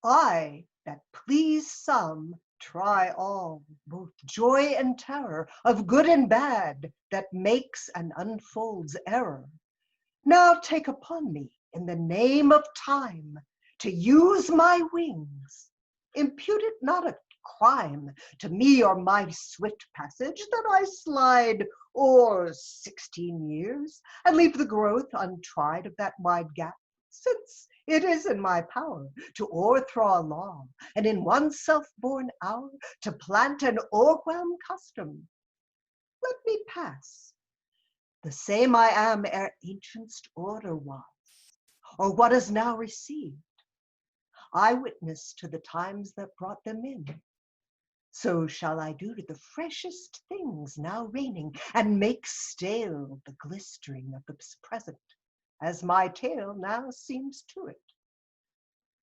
I, that please some, try all, both joy and terror, of good and bad, that makes and unfolds error. Now take upon me, in the name of time, to use my wings. Impute it not a crime to me or my swift passage, that I slide o'er 16 years, and leave the growth untried of that wide gap, since it is in my power to o'erthrow a law, and in one self-born hour to plant an o'erwhelmed custom. Let me pass. The same I am ere ancient's order was, or what is now received, eyewitness to the times that brought them in. So shall I do to the freshest things now reigning, and make stale the glistering of the present, as my tale now seems to it.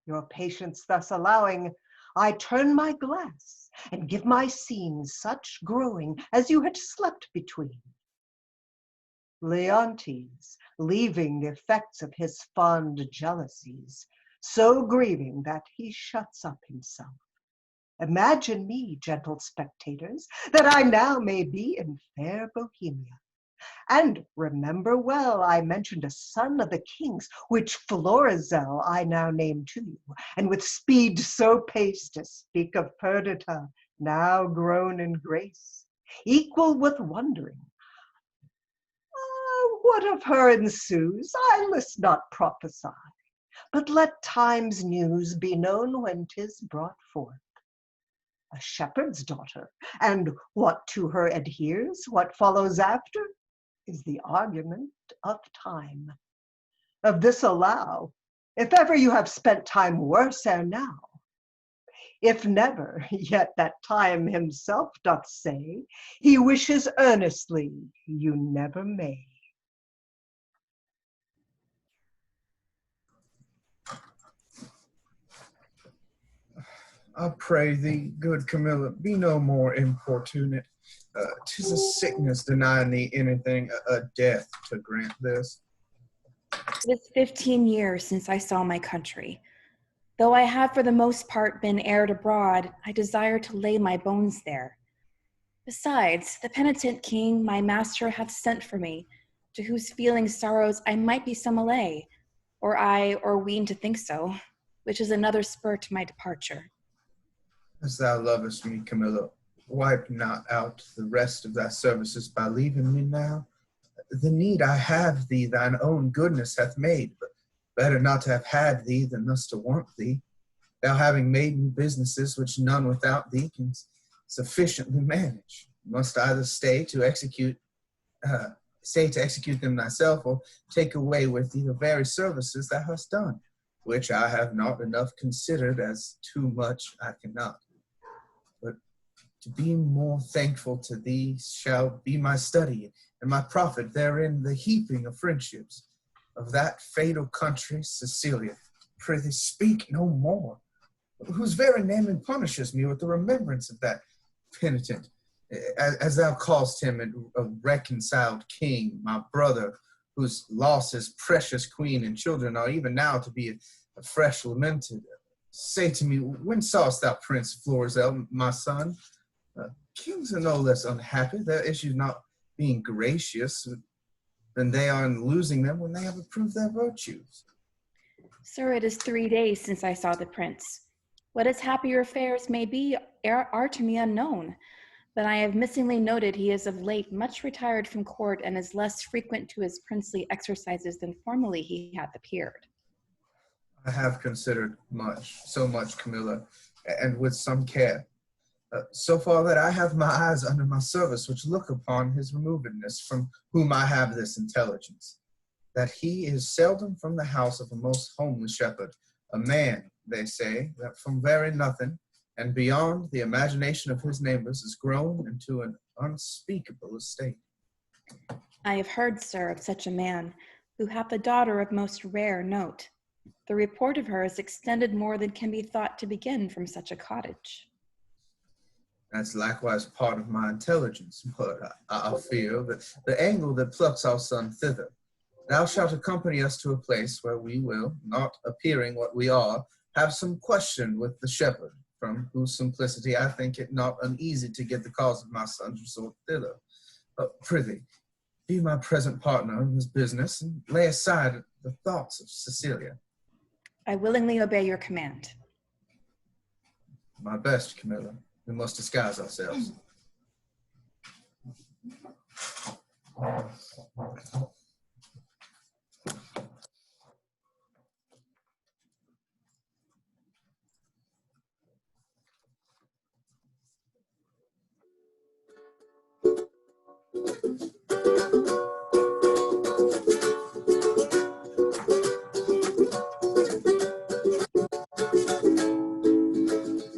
Your patience thus allowing, I turn my glass, and give my scene such growing as you had slept between. Leontes, leaving the effects of his fond jealousies, so grieving that he shuts up himself. Imagine me, gentle spectators, that I now may be in fair Bohemia. And remember well I mentioned a son of the king's, which Florizel I now name to you, and with speed so paced to speak of Perdita, now grown in grace, equal with wondering. What of her ensues, I list not prophesy, but let time's news be known when 'tis brought forth. A shepherd's daughter, and what to her adheres, what follows after, is the argument of time. Of this allow, if ever you have spent time worse ere now. If never, yet that time himself doth say, he wishes earnestly you never may. I pray thee, good Camilla, be no more importunate. 'Tis a sickness denying thee anything, a death to grant this. It is 15 years since I saw my country. Though I have for the most part been aired abroad, I desire to lay my bones there. Besides, the penitent king my master hath sent for me, to whose feeling sorrows I might be some allay, or ween to think so, which is another spur to my departure. As thou lovest me, Camilla, wipe not out the rest of thy services by leaving me now. The need I have thee thine own goodness hath made, but better not to have had thee than thus to want thee, thou having made me businesses which none without thee can sufficiently manage. Must either stay to execute them thyself, or take away with thee the very services thou hast done, which I have not enough considered, as too much I cannot. But to be more thankful to thee shall be my study, and my profit therein the heaping of friendships. Of that fatal country, Sicilia, prithee speak no more, whose very name punishes me with the remembrance of that penitent, as thou callest him, a reconciled king, my brother, whose loss his precious queen and children are even now to be afresh lamented. Say to me, when sawest thou Prince Florizel, my son? Kings are no less unhappy, their issues not being gracious, than they are in losing them when they have approved their virtues. Sir, it is 3 days since I saw the prince. What his happier affairs may be are to me unknown, but I have missingly noted he is of late much retired from court and is less frequent to his princely exercises than formerly he hath appeared. I have considered so much, Camilla, and with some care, so far that I have my eyes under my service which look upon his removedness, from whom I have this intelligence, that he is seldom from the house of a most homely shepherd, a man, they say, that from very nothing, and beyond the imagination of his neighbors, is grown into an unspeakable estate. I have heard, sir, of such a man, who hath a daughter of most rare note. The report of her is extended more than can be thought to begin from such a cottage. That's likewise part of my intelligence, but I fear that the angle that plucks our son thither. Thou shalt accompany us to a place where we will, not appearing what we are, have some question with the shepherd, from whose simplicity I think it not uneasy to get the cause of my son's resort thither. Prithee, be my present partner in this business, and lay aside the thoughts of Cecilia. I willingly obey your command. My best, Camilla. We must disguise ourselves.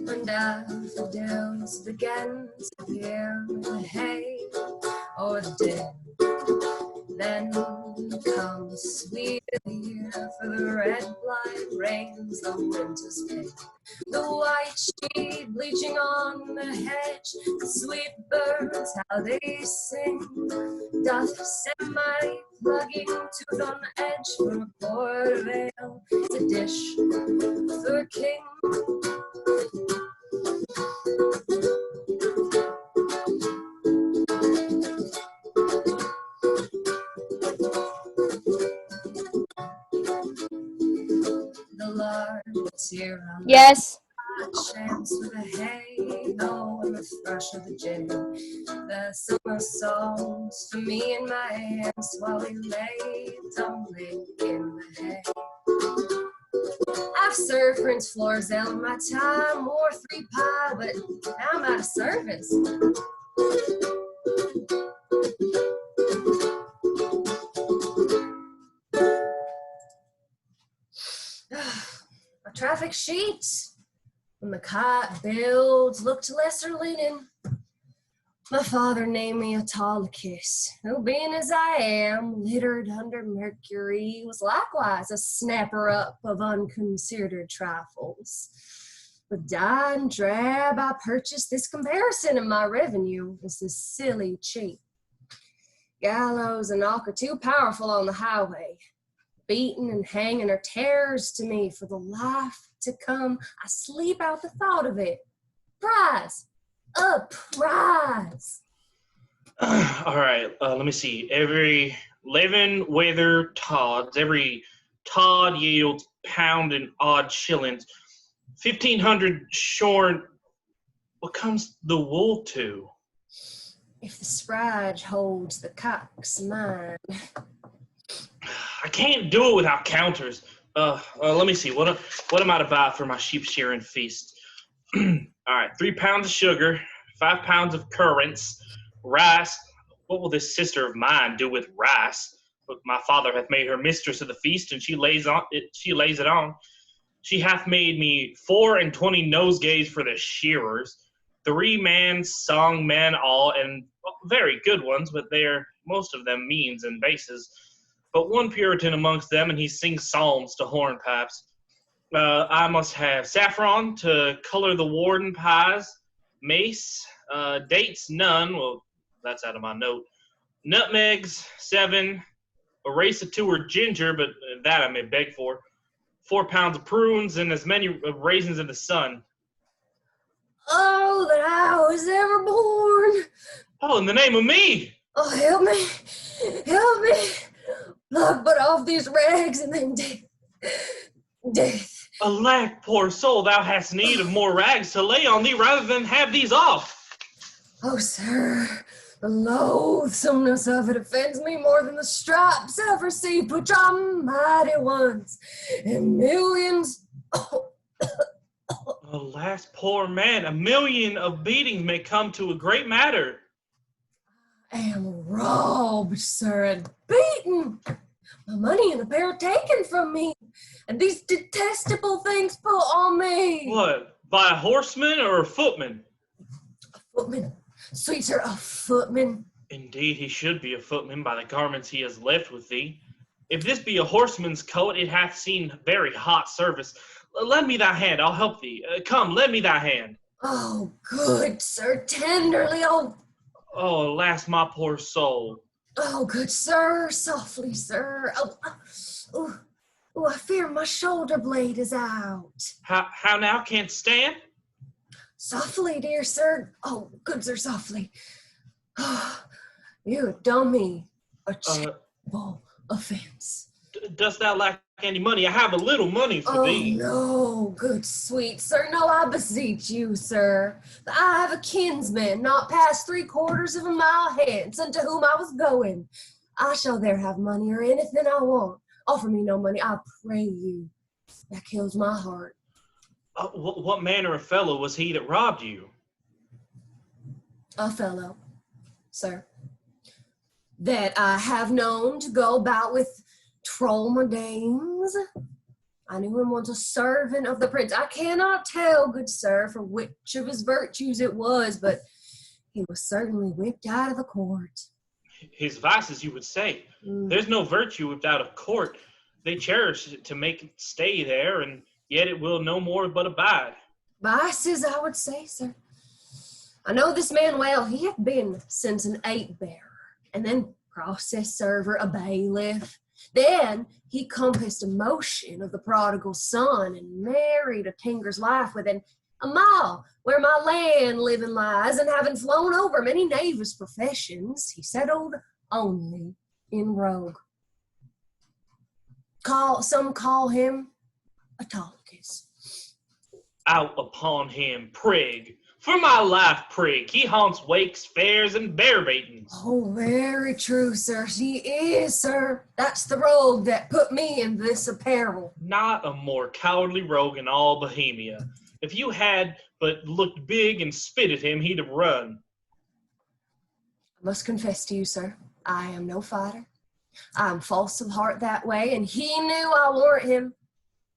And as the downs began to hear the hay or the day, then comes sweet year, for the red blind rains the winter's pain. The white sheep bleaching on the hedge, the sweet birds how they sing, doth send my plugging tooth on edge from a port veil. It's a dish for a king. The lark is here on Yes. the chance with the hay, oh, and the thrush of the jay. The summer songs for me in my hands while we lay tumbling in the hay. I've served Prince Florizel in my time, wore 3 pie, but now I'm out of service. A traffic sheet, when the kite builds, looked lesser linen. My father named me Autolycus, who being as I am, littered under Mercury, was likewise a snapper up of unconsidered trifles. With dye and drab, I purchased this comparison, and my revenue was this silly cheap. Gallows and knock are too powerful on the highway. Beating and hanging are terrors to me for the life to come. I sleep out the thought of it. Prize! A prize! All right, let me see. Every 11 weather tods, every tod yields pound and odd shillings. 1,500 short. What comes the wool to? If the sprige holds the cock's mind. I can't do it without counters. Let me see. What am I to buy for my sheep shearing feast? All right, 3 pounds of sugar, 5 pounds of currants, rice. What will this sister of mine do with rice? But my father hath made her mistress of the feast, and she lays it on. She hath made me 24 nosegays for the shearers, 3 song men all, and very good ones, but they're most of them means and bases. But one Puritan amongst them, and he sings psalms to hornpipes. I must have saffron to color the warden pies, mace, dates none, well, that's out of my note, nutmegs 7, a race of 2 are ginger, but that I may beg for, 4 pounds of prunes, and as many raisins in the sun. Oh, that I was ever born! Oh, in the name of me! Oh, help me! Help me! Lord, put off these rags and then death. Alack, poor soul, thou hast need of more rags to lay on thee rather than have these off. Oh, sir, the loathsomeness of it offends me more than the stripes I've received, which are mighty ones, and millions. Alas, poor man, 1,000,000 of beatings may come to a great matter. I am robbed, sir, and beaten. My money and the pair taken from me, and these detestable things put on me. What, by a horseman or a footman? A footman, sweet sir, a footman. Indeed, he should be a footman by the garments he has left with thee. If this be a horseman's coat, it hath seen very hot service. Lend me thy hand, I'll help thee. Come, lend me thy hand. Oh, good sir, tenderly, oh. Oh, alas, my poor soul. Oh, good sir, softly, sir. Oh, Oh, I fear my shoulder blade is out. How now? Can't stand? Softly, dear sir. Oh, good sir, softly. You have done me a terrible offense. Dost thou lack any money? I have a little money for thee. No, good sweet sir. No, I beseech you, sir. I have a kinsman not past 3/4 of a mile hence, unto whom I was going. I shall there have money or anything I want. Offer me no money, I pray you. That kills my heart. What manner of fellow was he that robbed you? A fellow, sir, that I have known to go about with trollmadames. I knew him once a servant of the prince. I cannot tell, good sir, for which of his virtues it was, but he was certainly whipped out of the court. His vices, you would say. There's no virtue without a court. They cherish it to make it stay there, and yet it will no more but abide. Vices, I would say, sir. I know this man well. He hath been since an 8-bearer, and then process server, a bailiff. Then he compassed a motion of the prodigal son and married a tinker's wife within a mile where my land living lies, and having flown over many knavish professions, he settled only in rogue. Some call him Autolycus. Out upon him, prig. For my life, prig. He haunts wakes, fairs, and bear baitings. Oh, very true, sir. He is, sir. That's the rogue that put me in this apparel. Not a more cowardly rogue in all Bohemia. If you had but looked big and spit at him, he'd have run. I must confess to you, sir, I am no fighter. I am false of heart that way, and he knew I warrant him.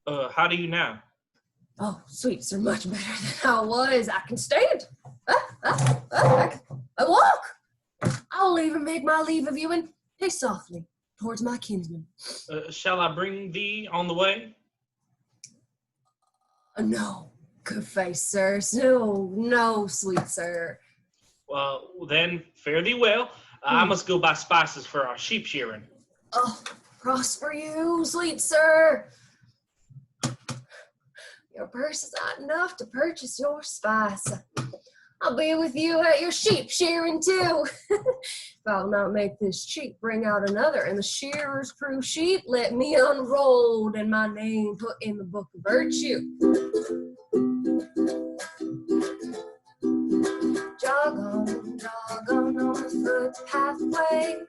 How do you now? Oh, sweet sir, much better than I was. I can stand. I walk. I'll even make my leave of you and pace softly towards my kinsman. Shall I bring thee on the way? No, good face, sir. No, sweet sir. Well, then, fare thee well. I must go buy spices for our sheep shearing. Oh, prosper you, sweet sir. Your purse is not enough to purchase your spice. I'll be with you at your sheep shearing too. If I'll not make this cheap, bring out another, and the shearers prove sheep, let me unrolled and my name put in the book of virtue. Jog on the footpathway,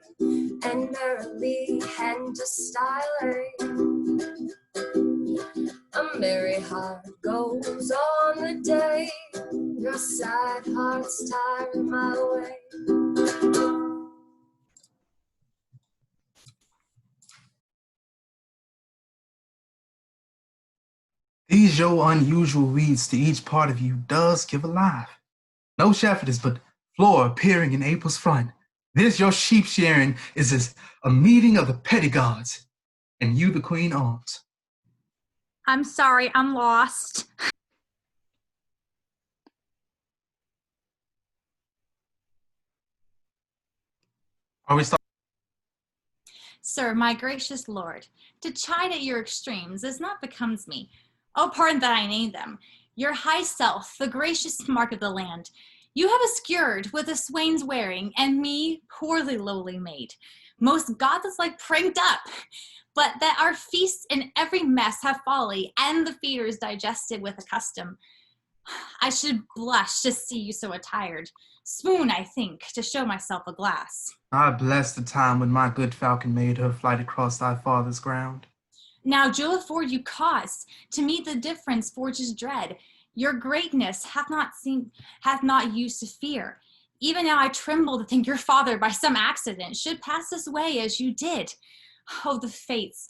and merrily hand to styling. A merry heart goes on the day, your sad heart's tiring my way. These your unusual weeds to each part of you does give a life. No shepherdess, but Flora appearing in April's front. This your sheep shearing is as a meeting of the petty gods, and you the queen aunt. I'm sorry, I'm lost. Are we starting? Sir, my gracious lord, to chide at your extremes as not becomes me. Oh, pardon that I name them. Your high self, the gracious mark of the land, you have obscured with a swain's wearing, and me, poorly lowly maid, most godless-like prigged up, but that our feasts in every mess have folly, and the feeders digested with a custom. I should blush to see you so attired. Swoon, I think, to show myself a glass. I bless the time when my good falcon made her flight across thy father's ground. Now Jove afford you cause to meet the difference forges dread. Your greatness hath not used to fear. Even now I tremble to think your father by some accident should pass this way as you did. Oh, the fates.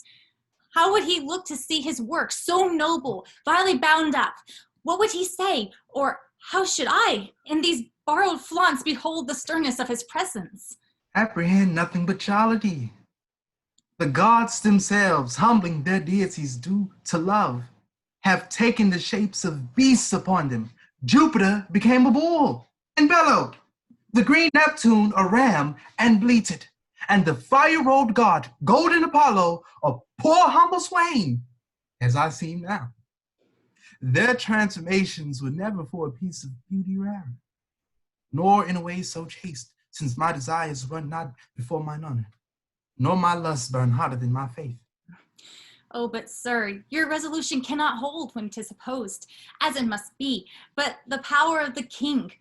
How would he look to see his work so noble, vilely bound up? What would he say? Or how should I, in these borrowed flaunts, behold the sternness of his presence? Apprehend nothing but jollity. The gods themselves, humbling their deities due to love, have taken the shapes of beasts upon them. Jupiter became a bull and bellowed. The green Neptune a ram and bleated. and the fire-robed god, golden Apollo, a poor humble swain, as I seem now. Their transformations were never for a piece of beauty rare, nor in a way so chaste, since my desires run not before mine honor, nor my lusts burn hotter than my faith. Oh, but sir, your resolution cannot hold when 'tis opposed, as it must be, but the power of the king.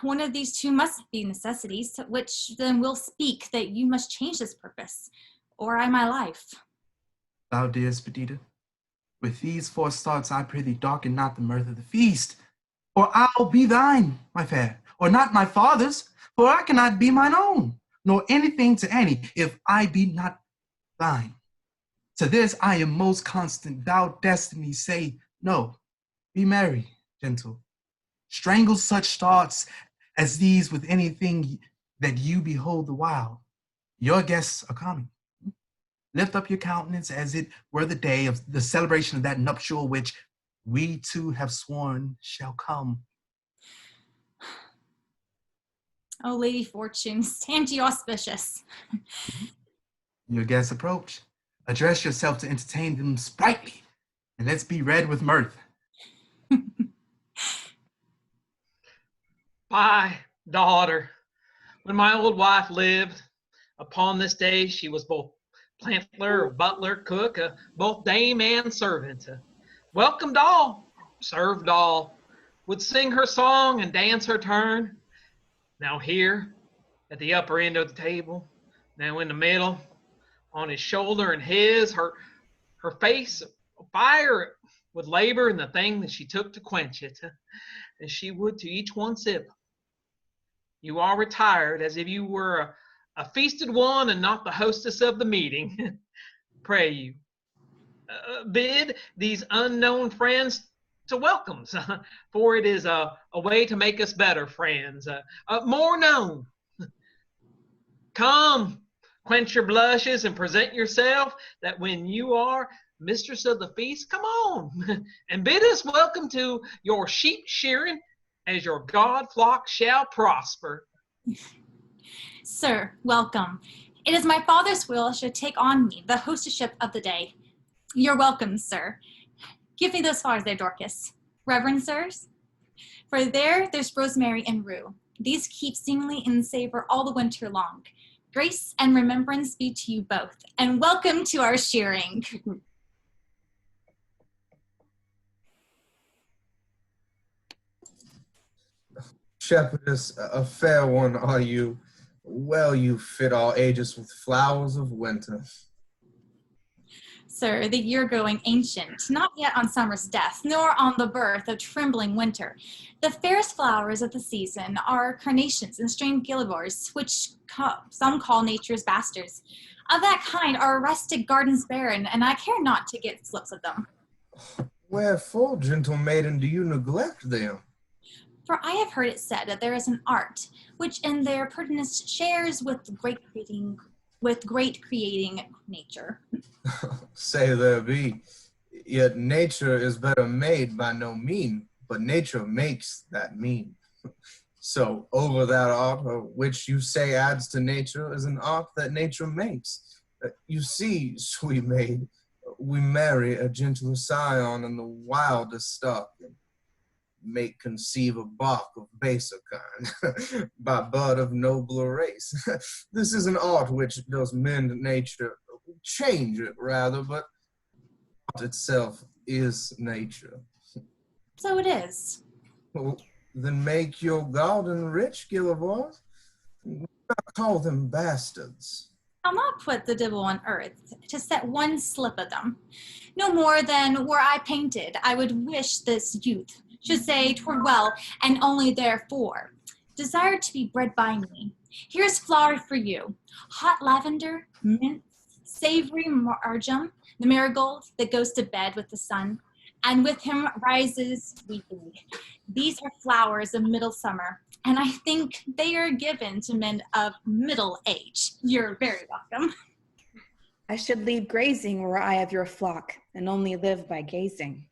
One of these two must be necessities, which then will speak that you must change this purpose, or I my life. Thou dearest Perdita, with these forced thoughts I prithee darken not the mirth of the feast, or I'll be thine, my fair, or not my father's, for I cannot be mine own, nor anything to any, if I be not thine. To this I am most constant, thou destiny say, no, be merry, gentle. Strangle such thoughts as these with anything that you behold the while. Your guests are coming. Lift up your countenance as it were the day of the celebration of that nuptial which we two have sworn shall come. Oh, Lady Fortune, stand ye auspicious. Your guests approach. Address yourself to entertain them sprightly, and let's be red with mirth. My daughter, when my old wife lived, upon this day she was both plantler, butler, cook, both dame and servant. Welcomed all, served all, would sing her song and dance her turn. Now here, at the upper end of the table, now in the middle, on his shoulder and his, her face fire with labor in the thing that she took to quench it, and she would to each one sip. You are retired as if you were a feasted one and not the hostess of the meeting. Pray you, bid these unknown friends to welcomes, for it is a way to make us better friends, more known. Come, quench your blushes and present yourself, that when you are mistress of the feast, come on, and bid us welcome to your sheep shearing, as your God flock shall prosper. Sir, welcome. It is my father's will I should take on me the hostessship of the day. You're welcome, sir. Give me those flowers there, Dorcas. Reverend sirs? For there's rosemary and rue. These keep seemingly in savor all the winter long. Grace and remembrance be to you both, and welcome to our shearing. Shepherdess, a fair one are you. Well, you fit all ages with flowers of winter. Sir, the year growing ancient, not yet on summer's death, nor on the birth of trembling winter. The fairest flowers of the season are carnations and strange gillivores, which some call nature's bastards. Of that kind are rustic gardens barren, and I care not to get slips of them. Wherefore, gentle maiden, do you neglect them? For I have heard it said that there is an art, which in their pertinence shares with great creating nature. Say there be. Yet nature is better made by no mean, but nature makes that mean. So over that art, which you say adds to nature, is an art that nature makes. You see, sweet maid, we marry a gentle scion in the wildest stock, and make conceive a bark of baser kind, by bud of nobler race. This is an art which does mend nature, change it rather, but art itself is nature. So it is. Well, then make your garden rich, Gillivores. Not call them bastards. I'll not put the devil on earth to set one slip of them. No more than were I painted, I would wish this youth should say 'twere well, and only therefore desire to be bred by me. Here's flower for you, hot lavender, mint, savory marjoram, the marigold that goes to bed with the sun, and with him rises weeping. These are flowers of middle summer, and I think they are given to men of middle age. You're very welcome. I should leave grazing were I of your flock, and only live by gazing.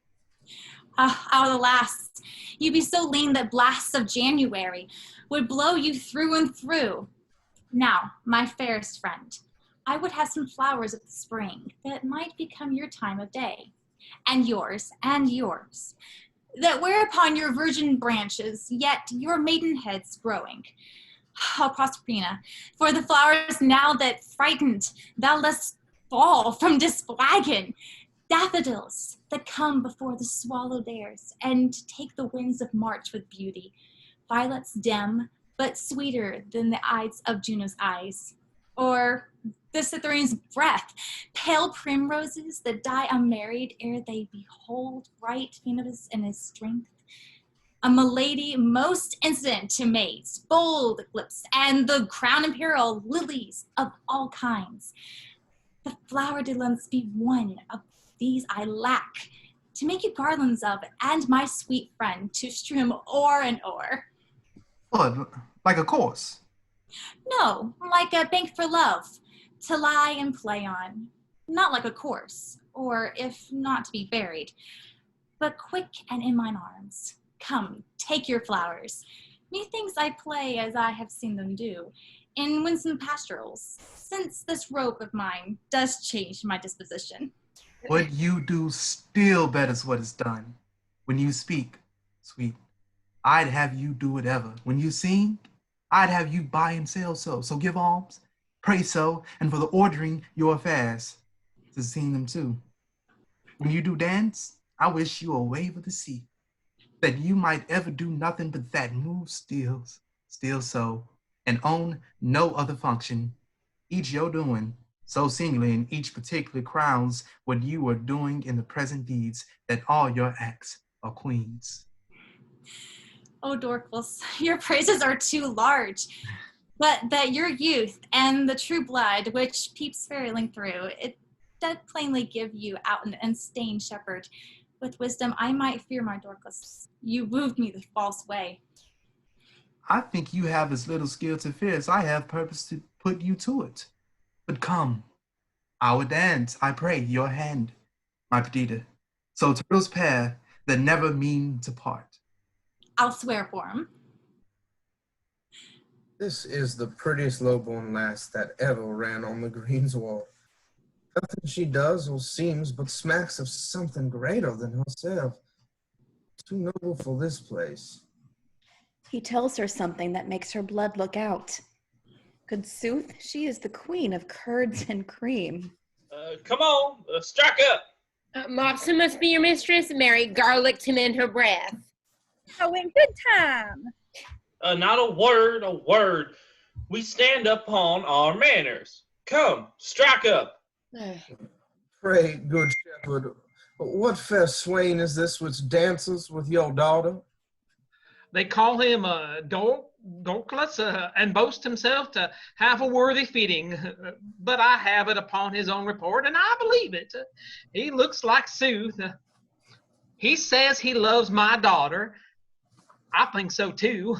Alas, you be so lean that blasts of January would blow you through and through. Now, my fairest friend, I would have some flowers of the spring that might become your time of day, and yours, that wear upon your virgin branches, yet your maidenheads growing. Oh, Proserpina, for the flowers now that frightened thou dost fall from this flagon, daffodils that come before the swallow dares, and take the winds of March with beauty, violets dim, but sweeter than the eyes of Juno's eyes, or the Cytherene's breath, pale primroses that die unmarried ere they behold bright Venus in his strength, a milady most incident to maids, bold lips, and the crown imperial lilies of all kinds. The flower de lance be one of these I lack, to make you garlands of, and my sweet friend to strew o'er and o'er. What, like a course? No, like a bank for love, to lie and play on. Not like a course, or if not to be buried, but quick and in mine arms. Come, take your flowers. Methinks I play as I have seen them do, in winsome pastorals, since this rope of mine does change my disposition. What you do still betters what is done. When you speak, sweet, I'd have you do it ever. When you sing, I'd have you buy and sell so. So give alms, pray so, and for the ordering your affairs, to sing them too. When you do dance, I wish you a wave of the sea, that you might ever do nothing but that move still so, and own no other function. Each your doing, so singly in each particular crowns what you are doing in the present deeds, that all your acts are queens. Oh, Dorcas, your praises are too large, but that your youth and the true blood which peeps failing through, it does plainly give you out an unstained shepherd. With wisdom I might fear my Dorcas. You wooed me the false way. I think you have as little skill to fear as I have purpose to put you to it. But come, our dance, I pray, your hand, my Perdita. So turtles pair that never mean to part. I'll swear for him. This is the prettiest lowborn lass that ever ran on the greensward. Nothing she does or seems but smacks of something greater than herself. Too noble for this place. He tells her something that makes her blood look out. Good sooth, she is the queen of curds and cream. Come on, strike up. Mopsa must be your mistress, Mary Garlic to mend her breath. Oh, in good time. Not a word. We stand upon our manners. Come, strike up. Pray, good shepherd, what fair swain is this which dances with your daughter? They call him Dorcas, and boast himself to have a worthy fitting, but I have it upon his own report, and I believe it. He looks like sooth. He says he loves my daughter. I think so too.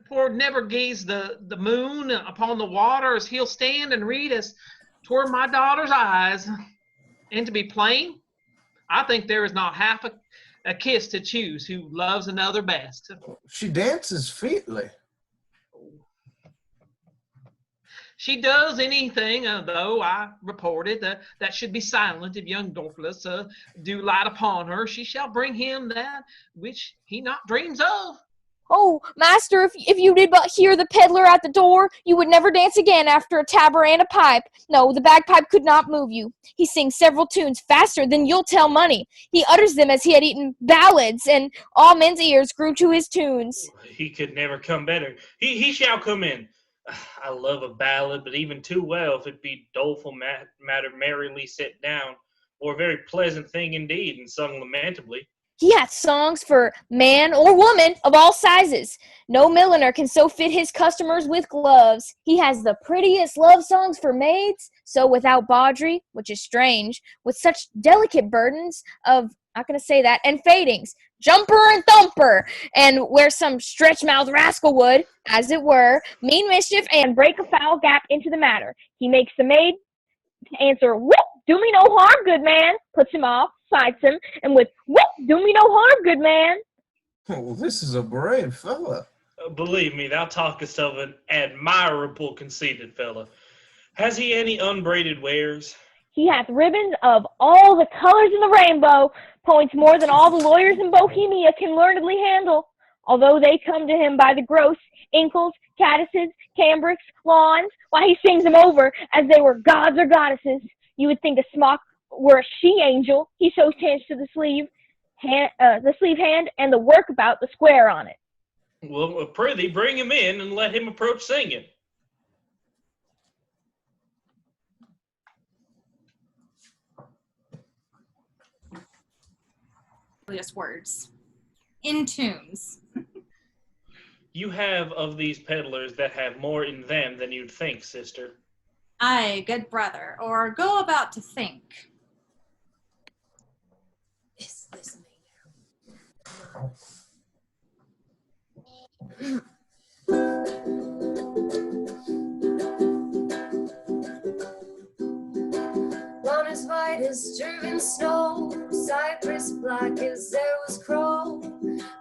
For never gaze the moon upon the waters, he'll stand and read us toward my daughter's eyes. And to be plain, I think there is not half a kiss to choose who loves another best. She dances featly. She does anything, though I reported that should be silent if young Dorcas do light upon her. She shall bring him that which he not dreams of. Oh, master, if you did but hear the peddler at the door, you would never dance again after a tabor and a pipe. No, the bagpipe could not move you. He sings several tunes faster than you'll tell money. He utters them as he had eaten ballads, and all men's ears grew to his tunes. He could never come better. He shall come in. I love a ballad, but even too well if it be doleful matter merrily set down, or a very pleasant thing indeed, and sung lamentably. He hath songs for man or woman of all sizes. No milliner can so fit his customers with gloves. He has the prettiest love songs for maids, so without bawdry, which is strange, with such delicate burdens of, not gonna say that, and fadings, jumper and thumper, and where some stretch-mouthed rascal would, as it were, mean mischief and break a foul gap into the matter. He makes the maid to answer, "Whip, do me no harm, good man," puts him off, fights him, and with "Whip, do me no harm, good man." Oh, this is a brave fella. Believe me, thou talkest of an admirable conceited fellow. Has he any unbraided wares? He hath ribbons of all the colors of the rainbow, points more than all the lawyers in Bohemia can learnedly handle, although they come to him by the gross, inkles, caddises, cambrics, lawns, why he sings them over as they were gods or goddesses. You would think a smock were a she-angel, he so tends to the sleeve hand and the work about the square on it. Well, prithee, bring him in and let him approach singing. Words. In tunes. You have of these peddlers that have more in them than you'd think, sister. Aye, good brother, or go about to think. Is this me Lawn as white as driven snow, cypress black as there was crow,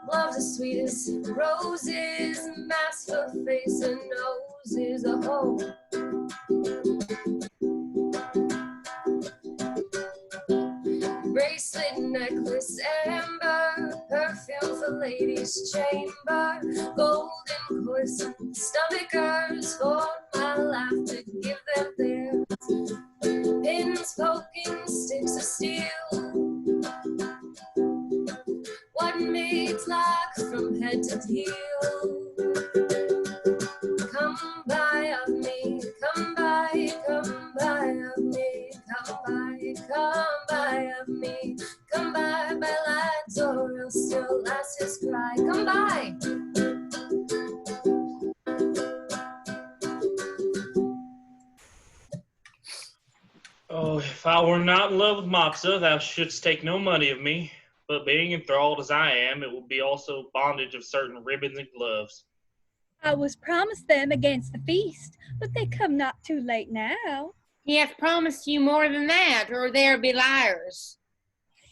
gloves as sweet as roses, mask for face and noses, oh. Bracelet, necklace, amber, perfume for ladies' chamber, golden course and stomachers for my life to give them theirs. Pins poking sticks of steel, what maids like from head to heel. Come buy of me, come buy of me, come buy of me, come buy lads, or else your lasses cry. Come buy. Oh, if I were not in love with Mopsa, thou shouldst take no money of me. But being enthralled as I am, it will be also bondage of certain ribbons and gloves. I was promised them against the feast, but they come not too late now. He hath promised you more than that, or there be liars.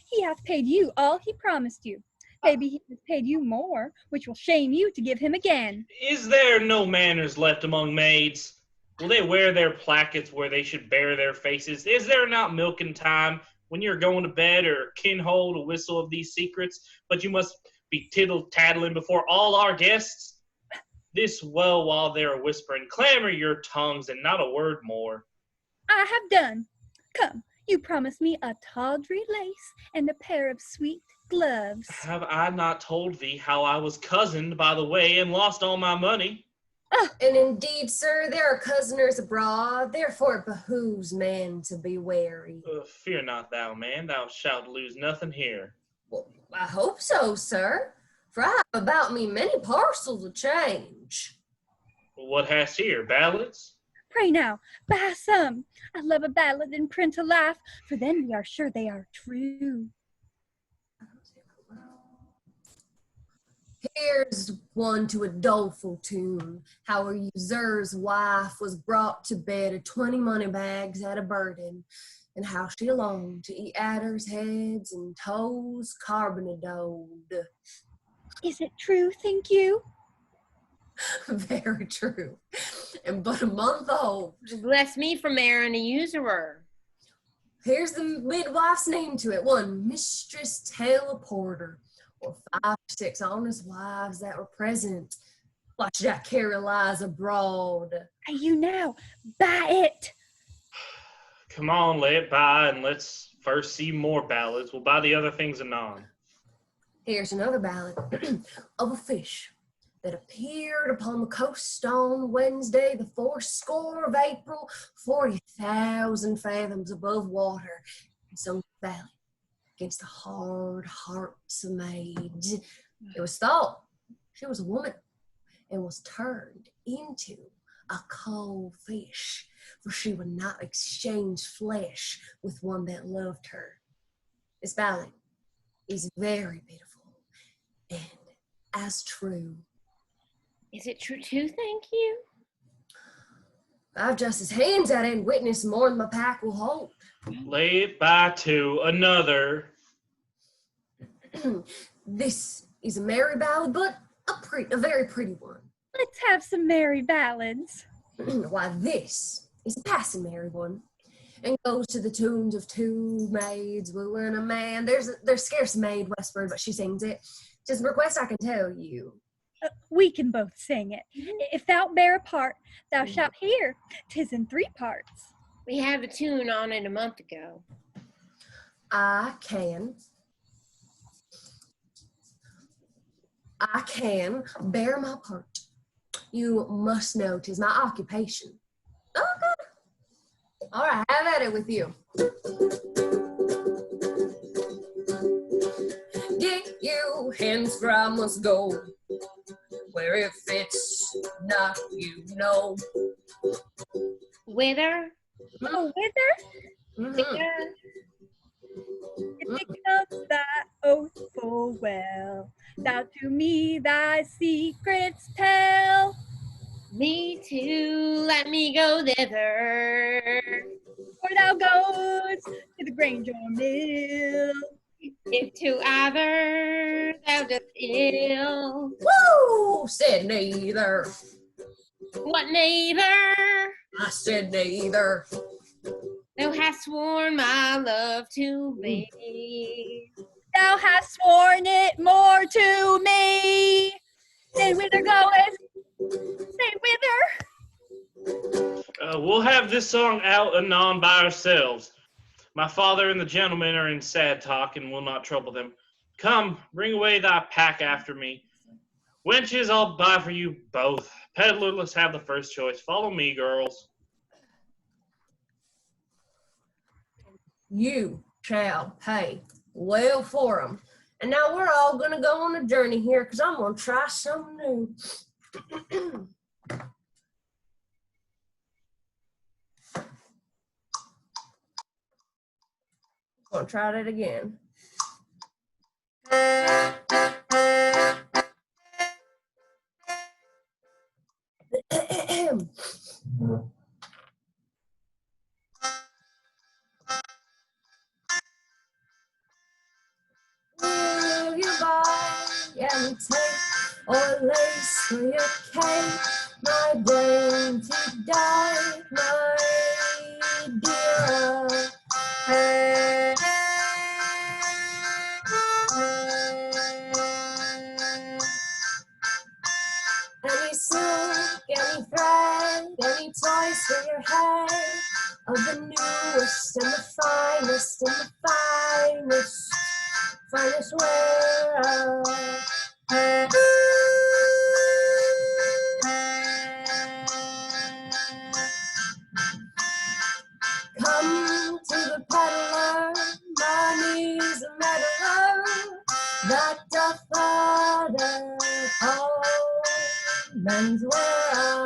He hath paid you all he promised you. Maybe he has paid you more, which will shame you to give him again. Is there no manners left among maids? Will they wear their plackets where they should bear their faces? Is there not milking time when you're going to bed, or kinhole to whistle of these secrets? But you must be tittle-tattling before all our guests? This well while they're whispering, clamor your tongues and not a word more. I have done. Come, you promised me a tawdry lace and a pair of sweet gloves. Have I not told thee how I was cozened by the way and lost all my money? And indeed, sir, there are cozeners abroad, therefore it behooves men to be wary. Fear not thou, man, thou shalt lose nothing here. Well, I hope so, sir, for I have about me many parcels of change. What hast here, ballads? Pray now, buy some. I love a ballad and print a laugh, for then we are sure they are true. Here's one to a doleful tune, how a usurer's wife was brought to bed of 20 money bags at a burden, and how she longed to eat adders' heads and toes carbonadoled. Is it true, think you? Very true, and but a month old. Bless me for marrying a usurer. Here's the midwife's name to it, one Mistress Taylor Porter, or 5 or 6 honest wives that were present. Why should I carry lies abroad? Are you now? Buy it. Come on, lay it by, and let's first see more ballads. We'll buy the other things anon. Here's another ballad of a fish that appeared upon the coast on Wednesday, the 40th of April, 40,000 fathoms above water, in some valley, against the hard hearts of maids. It was thought she was a woman, and was turned into a cold fish, for she would not exchange flesh with one that loved her. This ballad is very beautiful, and as true. Is it true too, think you? I've just his hands at it and witnessed more than my pack will hold. Lay it by to another. This is a merry ballad, but A very pretty one. Let's have some merry ballads. Why, this is a passing merry one, and goes to the tunes of two maids wooing a man. There's scarce a maid westward, but she sings it. 'Tis a request I can tell you. We can both sing it. If thou bear a part, thou shalt hear. 'Tis in 3 parts. We had a tune on it a month ago. I can bear my part. You must know 'tis my occupation. Okay. All right, have at it with you. Get you hence, for I must go. Where if it's not, you know. Whither? Oh, whither? Mhm. If it comes thy oath full well, thou to me thy secrets tell. Me too, let me go thither. Or thou goest to the grange or mill. If to either thou dost ill. Woo! Said neither. What neither? I said neither. Thou hast sworn my love to me. Thou hast sworn it more to me. Say whither goest? Say whither? We'll have this song out anon by ourselves. My father and the gentlemen are in sad talk and will not trouble them. Come, bring away thy pack after me. Wenches, I'll buy for you both. Peddler, let's have the first choice. Follow me, girls. You shall pay well for them. And now we're all going to go on a journey here because I'm going to try something new. I'm going to try that again. Will you buy and take or lace for your cape, my dainty dye, my dear? Any silk, any thread, any toys for your head, of the newest and the finest and the finest wear. Come to the peddler, money's a meddler, that doth utter all men's wear.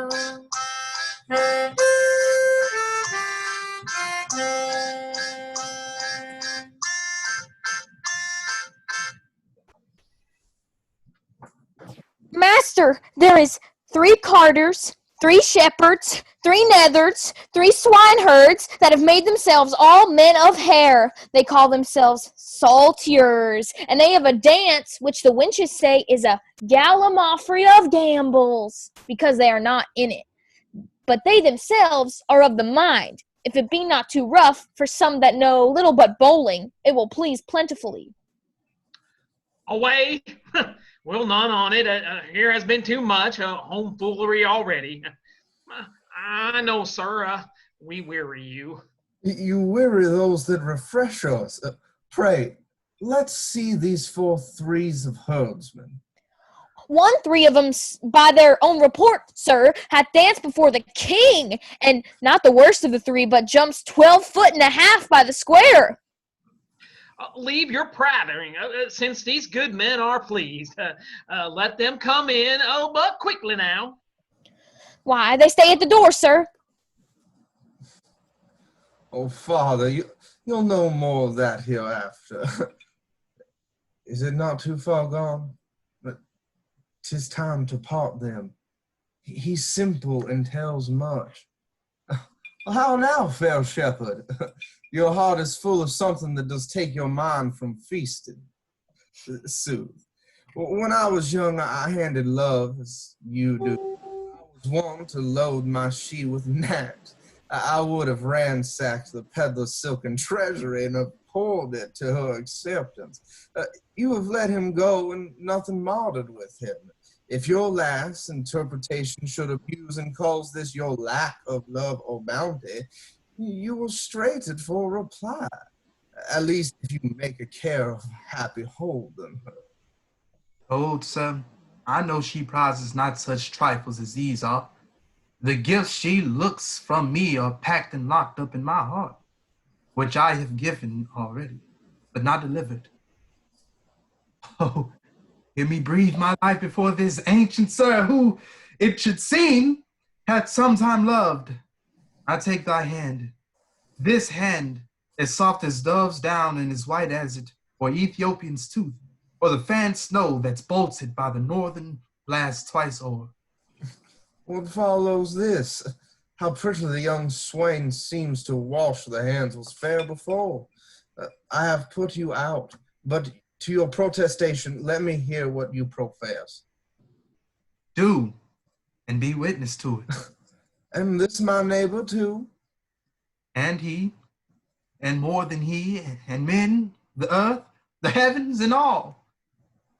Master, there is 3 carters, 3 shepherds, 3 netherds, 3 swineherds that have made themselves all men of hair. They call themselves saltiers, and they have a dance which the wenches say is a gallimaufry of gambles, because they are not in it. But they themselves are of the mind. If it be not too rough for some that know little but bowling, it will please plentifully. Away! Well, none on it. Here has been too much home foolery already. I know, sir. We weary you. You weary those that refresh us. Pray, let's see these 4 threes of herdsmen. 3 of them, by their own report, sir, hath danced before the king, and not the worst of the 3, but jumps 12.5 by the square. Leave your prattling, since these good men are pleased. Let them come in, but quickly now. Why, they stay at the door, sir. Oh, Father, you'll know more of that hereafter. Is it not too far gone? But 'tis time to part them. He's simple and tells much. How now, fair shepherd? Your heart is full of something that does take your mind from feasting. Sooth. When I was young, I handed love as you do. I was wont to load my sheet with gnats. I would have ransacked the peddler's silken treasury and abhorred it to her acceptance. You have let him go, and nothing martyred with him. If your last interpretation should abuse and cause this your lack of love or bounty, you will straight it for a reply. At least if you make a care of happy hold on her. Old sir, I know she prizes not such trifles as these are. The gifts she looks from me are packed and locked up in my heart, which I have given already, but not delivered. Oh, hear me breathe my life before this ancient sir, who, it should seem, hath sometime loved. I take thy hand. This hand, as soft as dove's down and as white as it, or Ethiopian's tooth, or the fanned snow that's bolted by the northern blast twice o'er. What follows this? How prettily the young swain seems to wash the hands was fair before. I have put you out, but to your protestation, let me hear what you profess. Do, and be witness to it. And this my neighbor too? And he, and more than he, and men, the earth, the heavens, and all.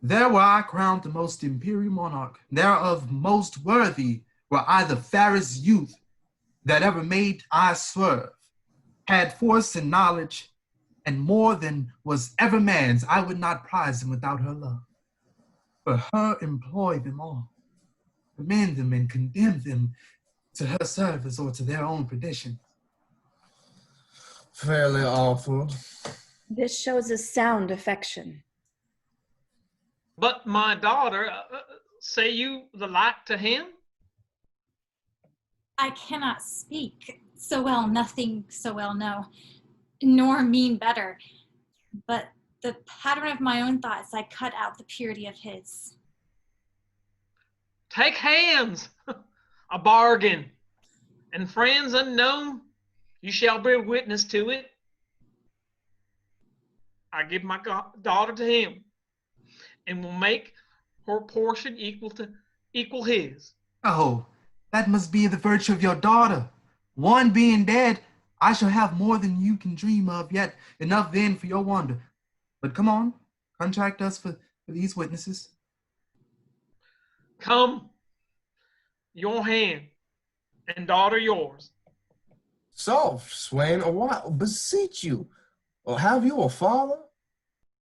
There were I crowned the most imperial monarch, thereof most worthy were I the fairest youth that ever made I swerve, had force and knowledge, and more than was ever man's, I would not prize them without her love. For her employ them all, commend them and condemn them to her service or to their own perdition. Fairly awful. This shows a sound affection. But my daughter, say you the like to him? I cannot speak so well, nothing so well know, nor mean better. But the pattern of my own thoughts, I cut out the purity of his. Take hands, a bargain, and friends unknown, you shall bear witness to it. I give my daughter to him, and will make her portion equal his. Oh, that must be the virtue of your daughter. One being dead, I shall have more than you can dream of, yet enough then for your wonder. But come on, contract us for these witnesses. Come, your hand, and daughter yours. Soft, swain, a while, beseech you. Or have you a father?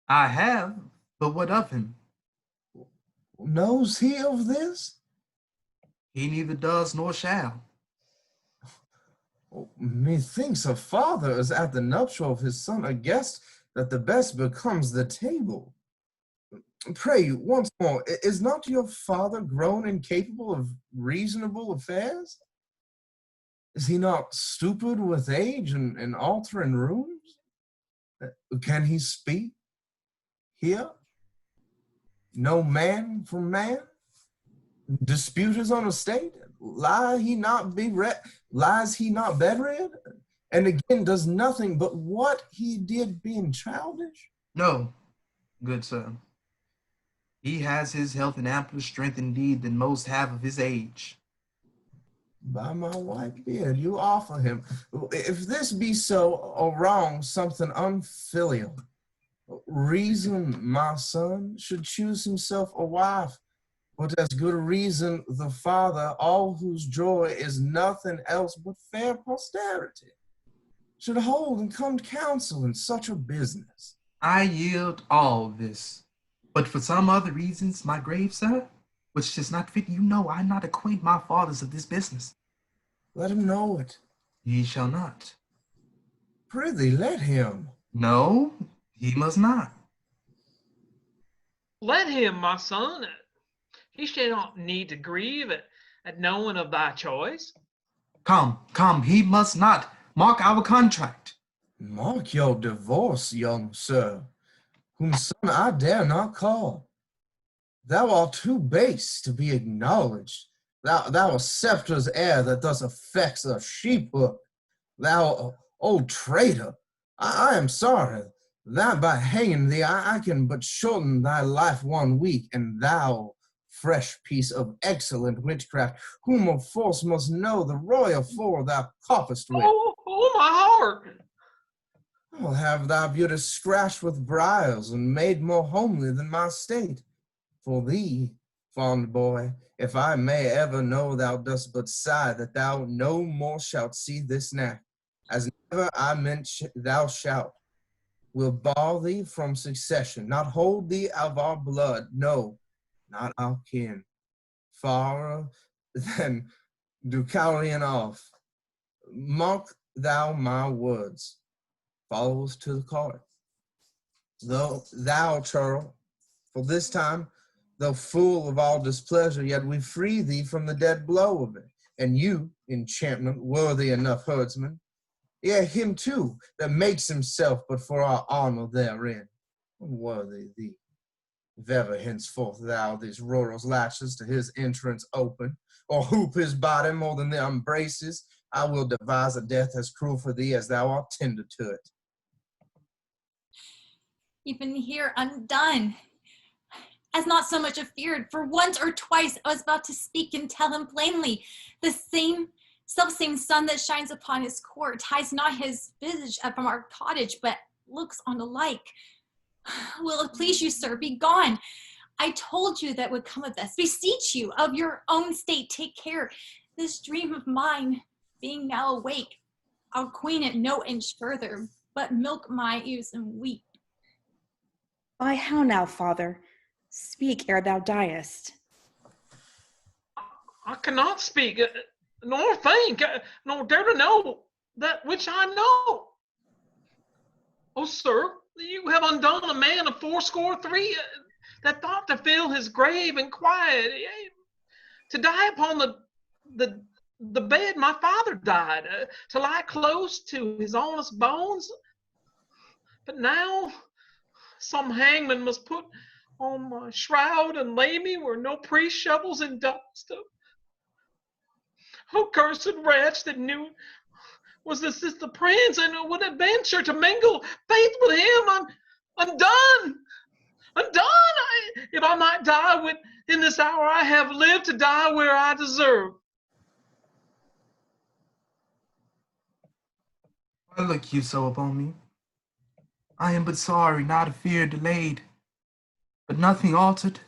I have, but what of him? Knows he of this? He neither does nor shall. Methinks a father is at the nuptial of his son a guest that the best becomes the table. Pray you, once more, is not your father grown and capable of reasonable affairs? Is he not stupid with age and altering rooms? Can he speak? Hear? No man from man? Dispute his own estate? Lies he not bedrid? And again does nothing but what he did being childish? No, good sir. He has his health and ampler strength indeed than most have of his age. By my white beard, you offer him. If this be so, or wrong, something unfilial. Reason, my son, should choose himself a wife, but as good reason the father, all whose joy is nothing else but fair posterity, should hold and come to counsel in such a business. I yield all this, but for some other reasons, my grave sir, which does not fit you know, I not acquaint my fathers of this business. Let him know it. He shall not. Prithee, let him. No, he must not. Let him, my son. He shall not need to grieve at knowing of thy choice. Come, he must not. Mark our contract. Mark your divorce, young sir, whom son I dare not call. Thou art too base to be acknowledged. Thou a scepter's heir that thus affects a sheep hook. Thou old traitor, I am sorry. that by hanging thee I can but shorten thy life 1 week, and thou, fresh piece of excellent witchcraft, whom of force must know the royal fore thou coppest with, Oh, my heart! I'll have thy beauty scratched with briars, and made more homely than my state. For thee, fond boy, if I may ever know thou dost but sigh that thou no more shalt see this knack, as never I meant thou shalt, will bar thee from succession, not hold thee of our blood, no, not our kin, farer than Deucalion off. Mark thou my words, follow us to the cart. Though thou, churl, for this time, though full of all displeasure, yet we free thee from the dead blow of it. And you, enchantment, worthy enough herdsman, yea, him too, that makes himself but for our honor therein, unworthy thee. If ever henceforth thou these rural latches to his entrance open, or hoop his body more than the embraces, I will devise a death as cruel for thee as thou art tender to it. Even here undone, as not so much afeared, for once or twice I was about to speak and tell him plainly, the self-same sun that shines upon his court hides not his visage from our cottage, but looks on alike. Will it please you, sir, be gone. I told you that would come of this. Beseech you, of your own state, take care. This dream of mine, being now awake, I'll queen it no inch further, but milk my ears and weep. Why, how now, father? Speak ere thou diest. I cannot speak, nor think, nor dare to know that which I know. Oh, sir, you have undone a man of 83 that thought to fill his grave in quiet, to die upon the bed my father died, to lie close to his honest bones. But now some hangman must put on my shroud and lay me where no priest shovels in dust. Oh, cursed wretch that knew was this the prince and would adventure to mingle faith with him. I'm undone. If I might die in this hour, I have lived to die where I deserve. Why look you so upon me? I am but sorry, not afeard delayed, but nothing altered.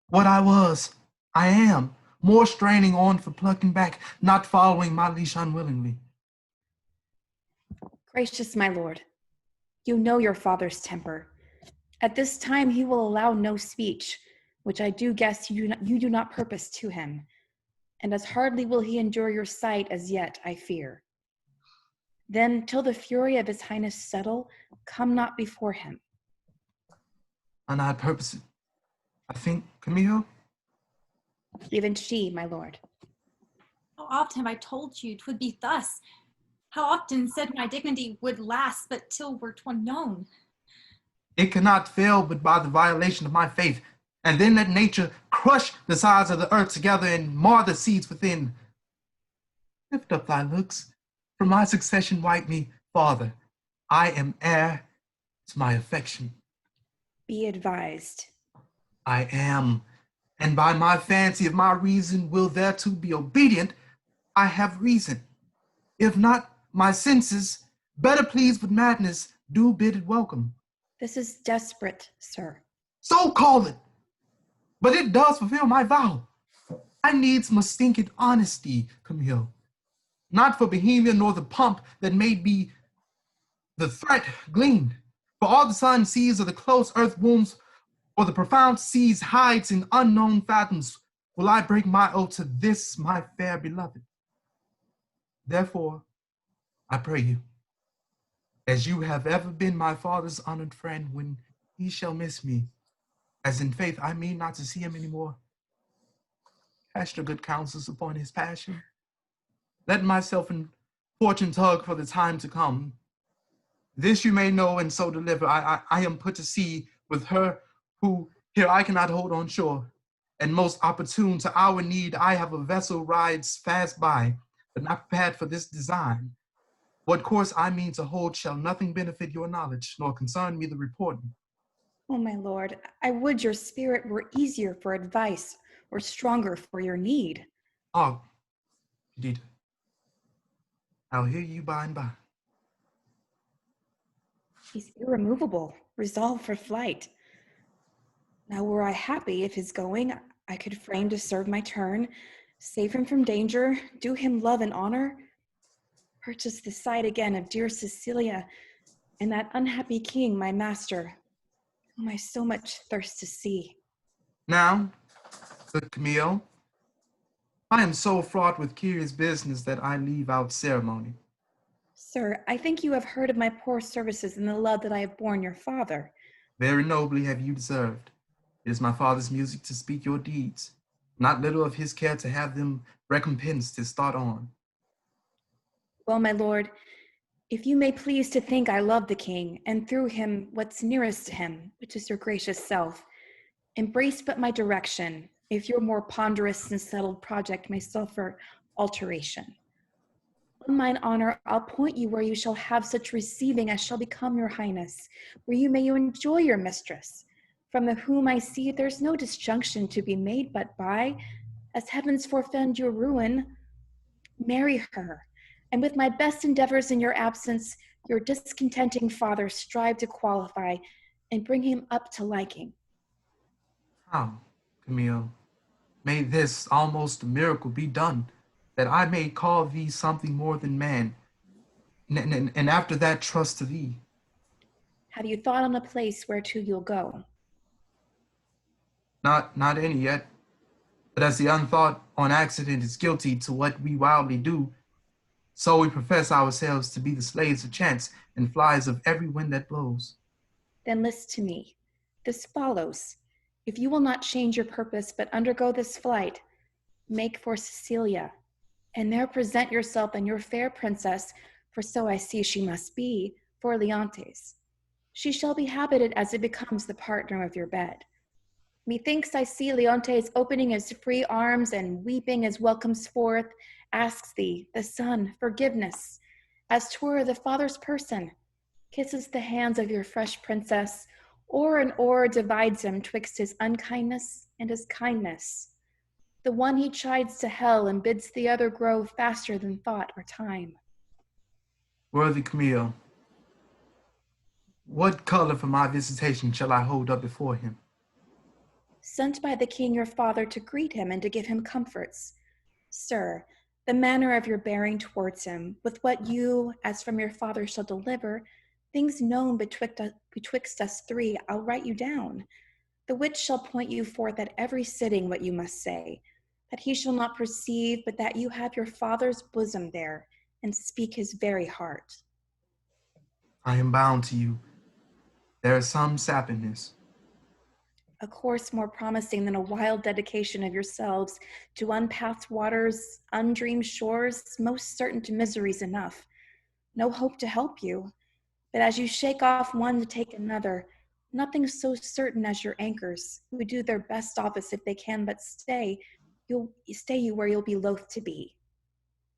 What I was, I am, more straining on for plucking back, not following my leash unwillingly. Gracious my lord, you know your father's temper. At this time he will allow no speech, which I do guess you do not purpose to him, and as hardly will he endure your sight as yet, I fear. Then, till the fury of his highness settle, come not before him. And I purpose it. I think, Camille? Even she, my lord. How often have I told you 'twould be thus? How often said my dignity would last but till were 'twere known? It cannot fail but by the violation of my faith, and then let nature crush the sides of the earth together and mar the seeds within. Lift up thy looks. From my succession wipe me, Father. I am heir to my affection. Be advised. I am, and by my fancy, if my reason will thereto be obedient, I have reason. If not, my senses, better pleased with madness, do bid it welcome. This is desperate, sir. So call it, but it does fulfill my vow. I needs must think it honesty, Camille. Not for Bohemia nor the pomp that made be the threat gleamed. For all the sun sees of the close earth wombs, or the profound seas hides in unknown fathoms, will I break my oath to this my fair beloved. Therefore, I pray you, as you have ever been my father's honored friend when he shall miss me, as in faith I mean not to see him anymore, cast your good counsels upon his passion. Let myself and fortune tug for the time to come. This you may know and so deliver. I am put to sea with her who here I cannot hold on shore. And most opportune to our need, I have a vessel rides fast by, but not prepared for this design. What course I mean to hold shall nothing benefit your knowledge, nor concern me the reporting. Oh, my lord, I would your spirit were easier for advice or stronger for your need. Ah, Perdita, I'll hear you by and by. He's irremovable, resolved for flight. Now were I happy if his going, I could frame to serve my turn, save him from danger, do him love and honor, purchase the sight again of dear Cecilia, and that unhappy king, my master, whom I so much thirst to see. Now, good Camille, I am so fraught with curious business that I leave out ceremony. Sir, I think you have heard of my poor services and the love that I have borne your father. Very nobly have you deserved. It is my father's music to speak your deeds, not little of his care to have them recompensed as thought on. Well, my lord, if you may please to think I love the king, and through him what's nearest to him, which is your gracious self, embrace but my direction, if your more ponderous and settled project may suffer alteration. On mine honor, I'll point you where you shall have such receiving as shall become your highness, where you may enjoy your mistress, from the whom I see there's no disjunction to be made but by, as heavens forfend your ruin, marry her, and with my best endeavors in your absence, your discontenting father strive to qualify and bring him up to liking. How, Camille, may this almost miracle be done, that I may call thee something more than man, and after that trust to thee? Have you thought on a place whereto you'll go? Not any yet, but as the unthought on accident is guilty to what we wildly do, so we profess ourselves to be the slaves of chance and flies of every wind that blows. Then list to me. This follows. If you will not change your purpose, but undergo this flight, make for Sicilia, and there present yourself and your fair princess, for so I see she must be, for Leontes. She shall be habited as it becomes the partner of your bed. Methinks I see Leontes opening his free arms and weeping as welcomes forth, asks thee, the son, forgiveness, as 'twere the father's person, kisses the hands of your fresh princess, or an oar divides him twixt his unkindness and his kindness. The one he chides to hell and bids the other grow faster than thought or time. Worthy Camille, what color for my visitation shall I hold up before him? Sent by the king your father to greet him and to give him comforts. Sir, the manner of your bearing towards him, with what you, as from your father, shall deliver, things known betwixt us three, I'll write you down, the which shall point you forth at every sitting what you must say, that he shall not perceive, but that you have your father's bosom there, and speak his very heart. I am bound to you. There is some sap in this. A course more promising than a wild dedication of yourselves to unpathed waters, undreamed shores, most certain to miseries enough. No hope to help you, but as you shake off one to take another, nothing so certain as your anchors, who do their best office if they can but stay you where you'll be loath to be.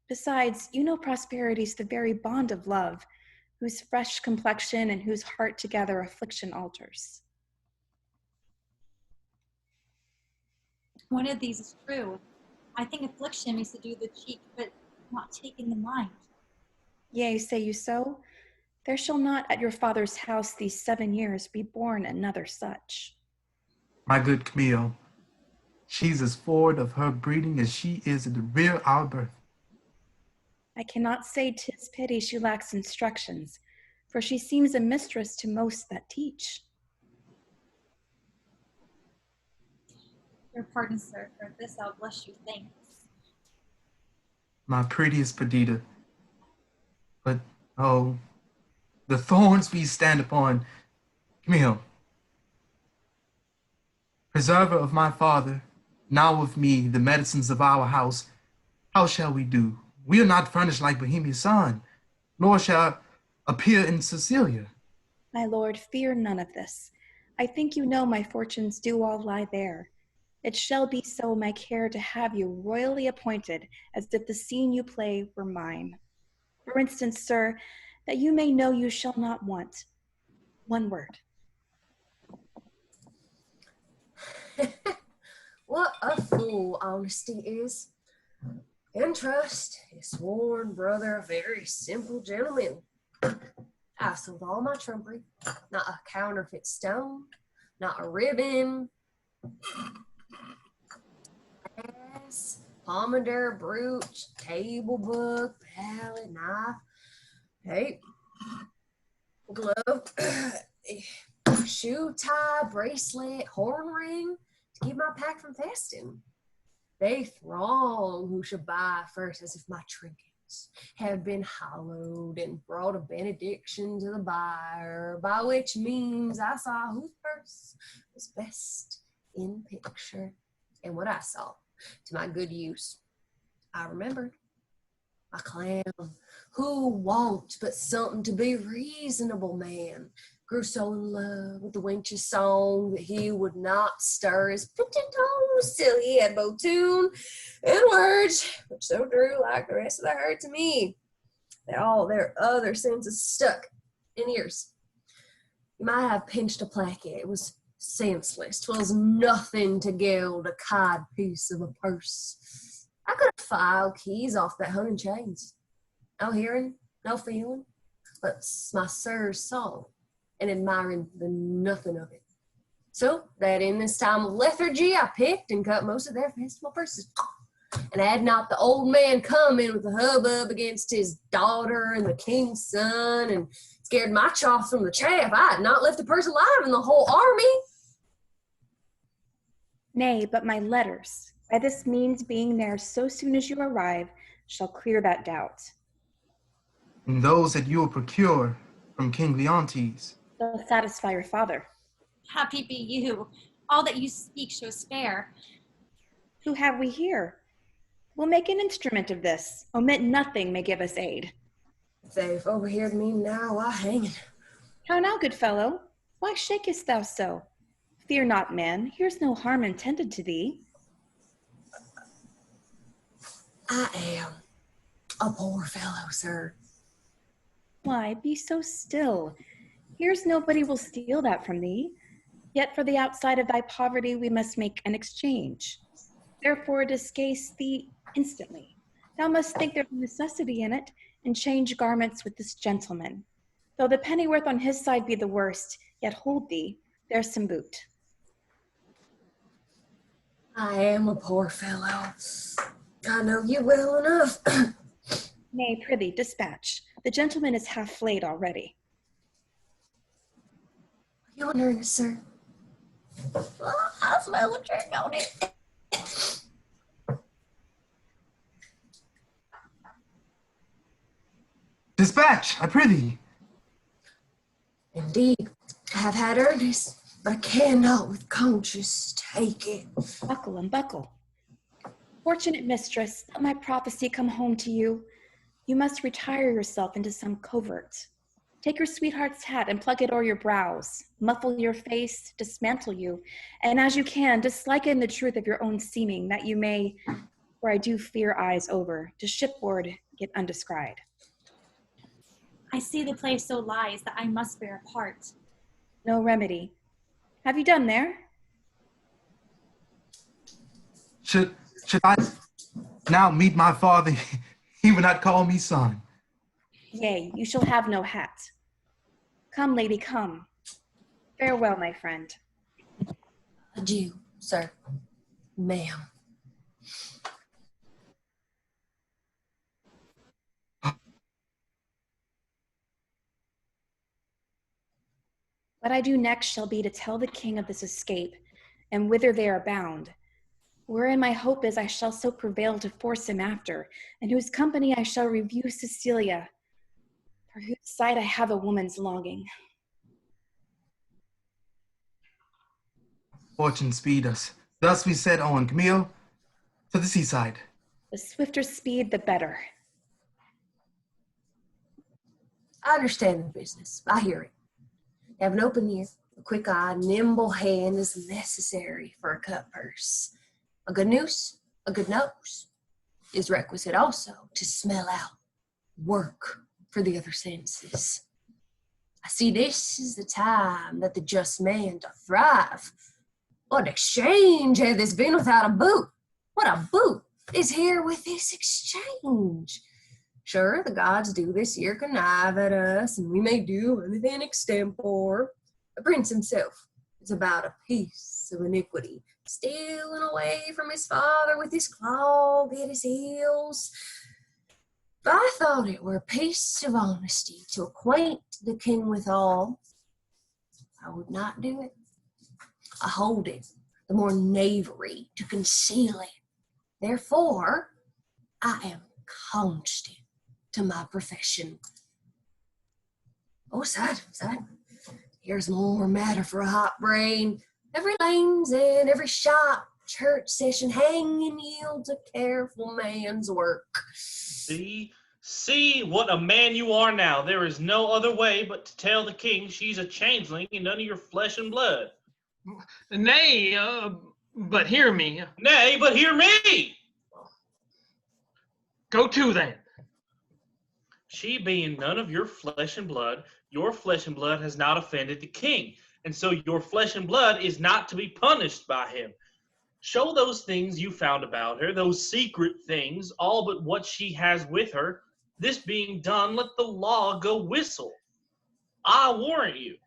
Besides, you know prosperity's the very bond of love, whose fresh complexion and whose heart together affliction alters. One of these is true. I think affliction may subdue the cheek, but not take in the mind. Yea, say you so? There shall not at your father's house these 7 years be born another such. My good Camille, she's as forward of her breeding as she is in the rear our birth. I cannot say 'tis pity she lacks instructions, for she seems a mistress to most that teach. Your pardon, sir, for this I'll bless you thanks. My prettiest Perdita, but oh, the thorns we stand upon. Camille, preserver of my father, now of me, the medicines of our house, how shall we do? We are not furnished like Bohemia's son, nor shall appear in Cecilia. My lord, fear none of this. I think you know my fortunes do all lie there. It shall be so my care to have you royally appointed, as if the scene you play were mine. For instance, sir, that you may know you shall not want. One word. What a fool honesty is. And trust, a sworn brother, a very simple gentleman. I sold all my trumpery, not a counterfeit stone, not a ribbon, glass, pomander, brooch, table book, palette, knife, tape, glove, shoe tie, bracelet, horn ring to keep my pack from festing. They throng who should buy first, as if my trinkets had been hallowed and brought a benediction to the buyer, by which means I saw whose purse was best in picture. And what I saw, to my good use, I remembered. My clown, who wont but something to be reasonable man, grew so in love with the wench's song that he would not stir his pretty toes till he had both tune and words, which so drew like the rest of the herd to me, that all their other senses stuck in ears. You might have pinched a placket. It was senseless. 'Twas nothing to gild a cod piece of a purse. I could have filed keys off that hung in chains. No hearing, no feeling, but my sir's song, and admiring the nothing of it. So that in this time of lethargy, I picked and cut most of their festival purses. And had not the old man come in with a hubbub against his daughter and the king's son and scared my chops from the chaff, I had not left a purse alive in the whole army. Nay, but my letters, by this means being there so soon as you arrive, shall clear that doubt. And those that you will procure from King Leontes They'll satisfy your father. Happy be you. All that you speak shows fair. Who have we here? We'll make an instrument of this. Omit nothing may give us aid. If they've overheard me now, I hang it. How now, good fellow? Why shakest thou so? Fear not, man. Here's no harm intended to thee. I am a poor fellow, sir. Why, be so still. Here's nobody will steal that from thee. Yet for the outside of thy poverty we must make an exchange. Therefore discase thee instantly. Thou must think there's necessity in it, and change garments with this gentleman. Though the pennyworth on his side be the worst, yet hold thee, there's some boot. I am a poor fellow. I know you well enough. Nay, prithee, dispatch. The gentleman is half flayed already. Are you wondering, sir? Oh, I smell a trick on it. Dispatch, I prithee. Indeed, I have had earnest, but I cannot with conscience take it. Buckle and buckle. Fortunate mistress, let my prophecy come home to you. You must retire yourself into some covert. Take your sweetheart's hat and plug it o'er your brows. Muffle your face, dismantle you, and as you can, dislike in the truth of your own seeming, that you may, where I do fear eyes over, to shipboard get undescried. I see the place so lies that I must bear a part. No remedy. Have you done there? Should I now meet my father, he would not call me son. Yea, you shall have no hat. Come, lady, come. Farewell, my friend. Adieu, sir. Ma'am. What I do next shall be to tell the king of this escape, and whither they are bound. Wherein my hope is I shall so prevail to force him after, and whose company I shall review Cecilia, for whose sight I have a woman's longing. Fortune speed us. Thus we set on, Camille, to the seaside. The swifter speed, the better. I understand the business. I hear it. Have an open ear, a quick eye, nimble hand is necessary for a cut purse. A good noose, a good nose is requisite also to smell out work for the other senses. I see this is the time that the just man doth thrive. What exchange hath this been without a boot? What a boot is here with this exchange? Sure, the gods do this year connive at us, and we may do anything extempore. The prince himself is about a piece of iniquity, stealing away from his father with his clog at his heels. If I thought it were a piece of honesty to acquaint the king withal, I would not do it. I hold it the more knavery to conceal it. Therefore, I am constant to my profession. Oh, side. Here's more matter for a hot brain. Every lane's in, every shop, church session, hanging yields a careful man's work. See what a man you are now. There is no other way but to tell the king she's a changeling and none of your flesh and blood. Nay, but hear me. Nay, but hear me. Go to then. She being none of your flesh and blood has not offended the king, and so your flesh and blood is not to be punished by him. Show those things you found about her, those secret things, all but what she has with her. This being done, let the law go whistle. I warrant you.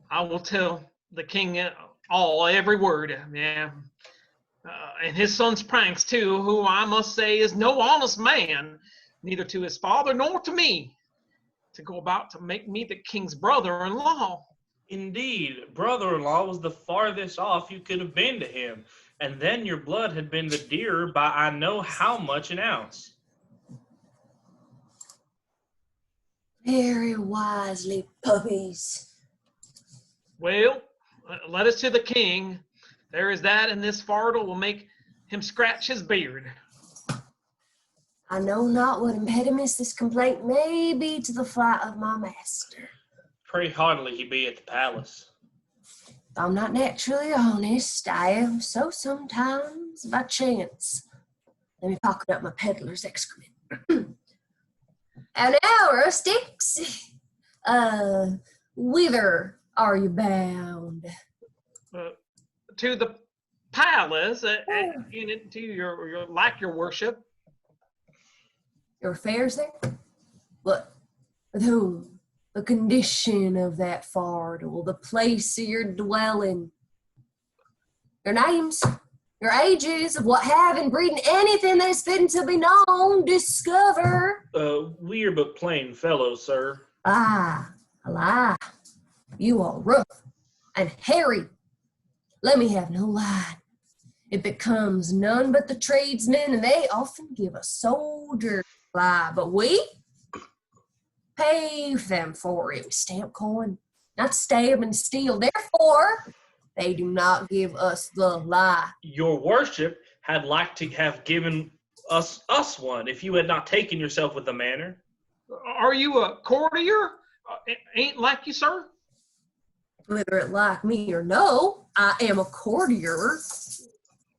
I will tell the king every word, yeah. And his son's pranks too, who I must say is no honest man, neither to his father nor to me, to go about to make me the king's brother-in-law. Indeed, brother-in-law was the farthest off you could have been to him, and then your blood had been the dearer by I know how much an ounce. Very wisely, puppies. Well, let us to the king. There is that in this fardel will make him scratch his beard. I know not what impediments this complaint may be to the flight of my master. Pray hardly he be at the palace. I'm not naturally honest. I am so sometimes by chance. Let me pocket up my peddler's excrement. An hour, Sticks. Whither are you bound? To the palace, to your worship. Your affairs there? What? With whom? The condition of that fardel, the place of your dwelling, your names, your ages, of what have and breeding, anything that's fitting to be known, discover. We are but plain fellows, sir. Ah, a lie. You are rough and hairy. Let me have no lie. It becomes none but the tradesmen, and they often give a soldier lie, but we pave them for it with stamp coin, not stab and steal. Therefore, they do not give us the lie. Your worship had like to have given us one if you had not taken yourself with the manner. Are you a courtier? Ain't like you, sir? Whether it like me or no, I am a courtier.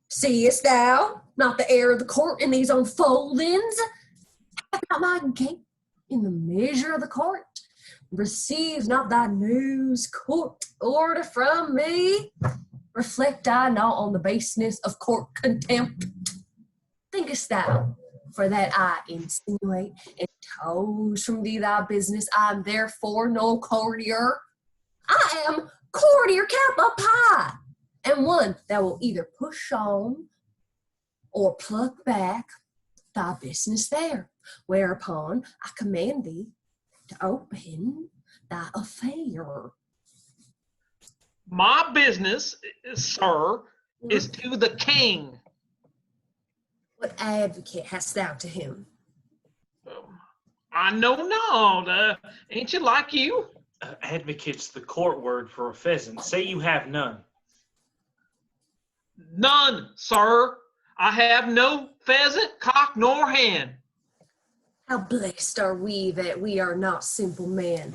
Seest thou not the air of the court in these unfoldings? Hath not my gait in the measure of the court? Receives not thy news court order from me? Reflect I not on the baseness of court contempt? Thinkest thou, for that I insinuate and toes from thee thy business, I am therefore no courtier? I am courtier cap up high, and one that will either push on or pluck back thy business there, whereupon I command thee to open thy affair. My business, sir, is to the king. What advocate hast thou to him? I know not. Ain't you like you? Advocate's the court word for a pheasant. Say you have none. None, sir. I have no pheasant, cock, nor hen. How blessed are we that we are not simple men.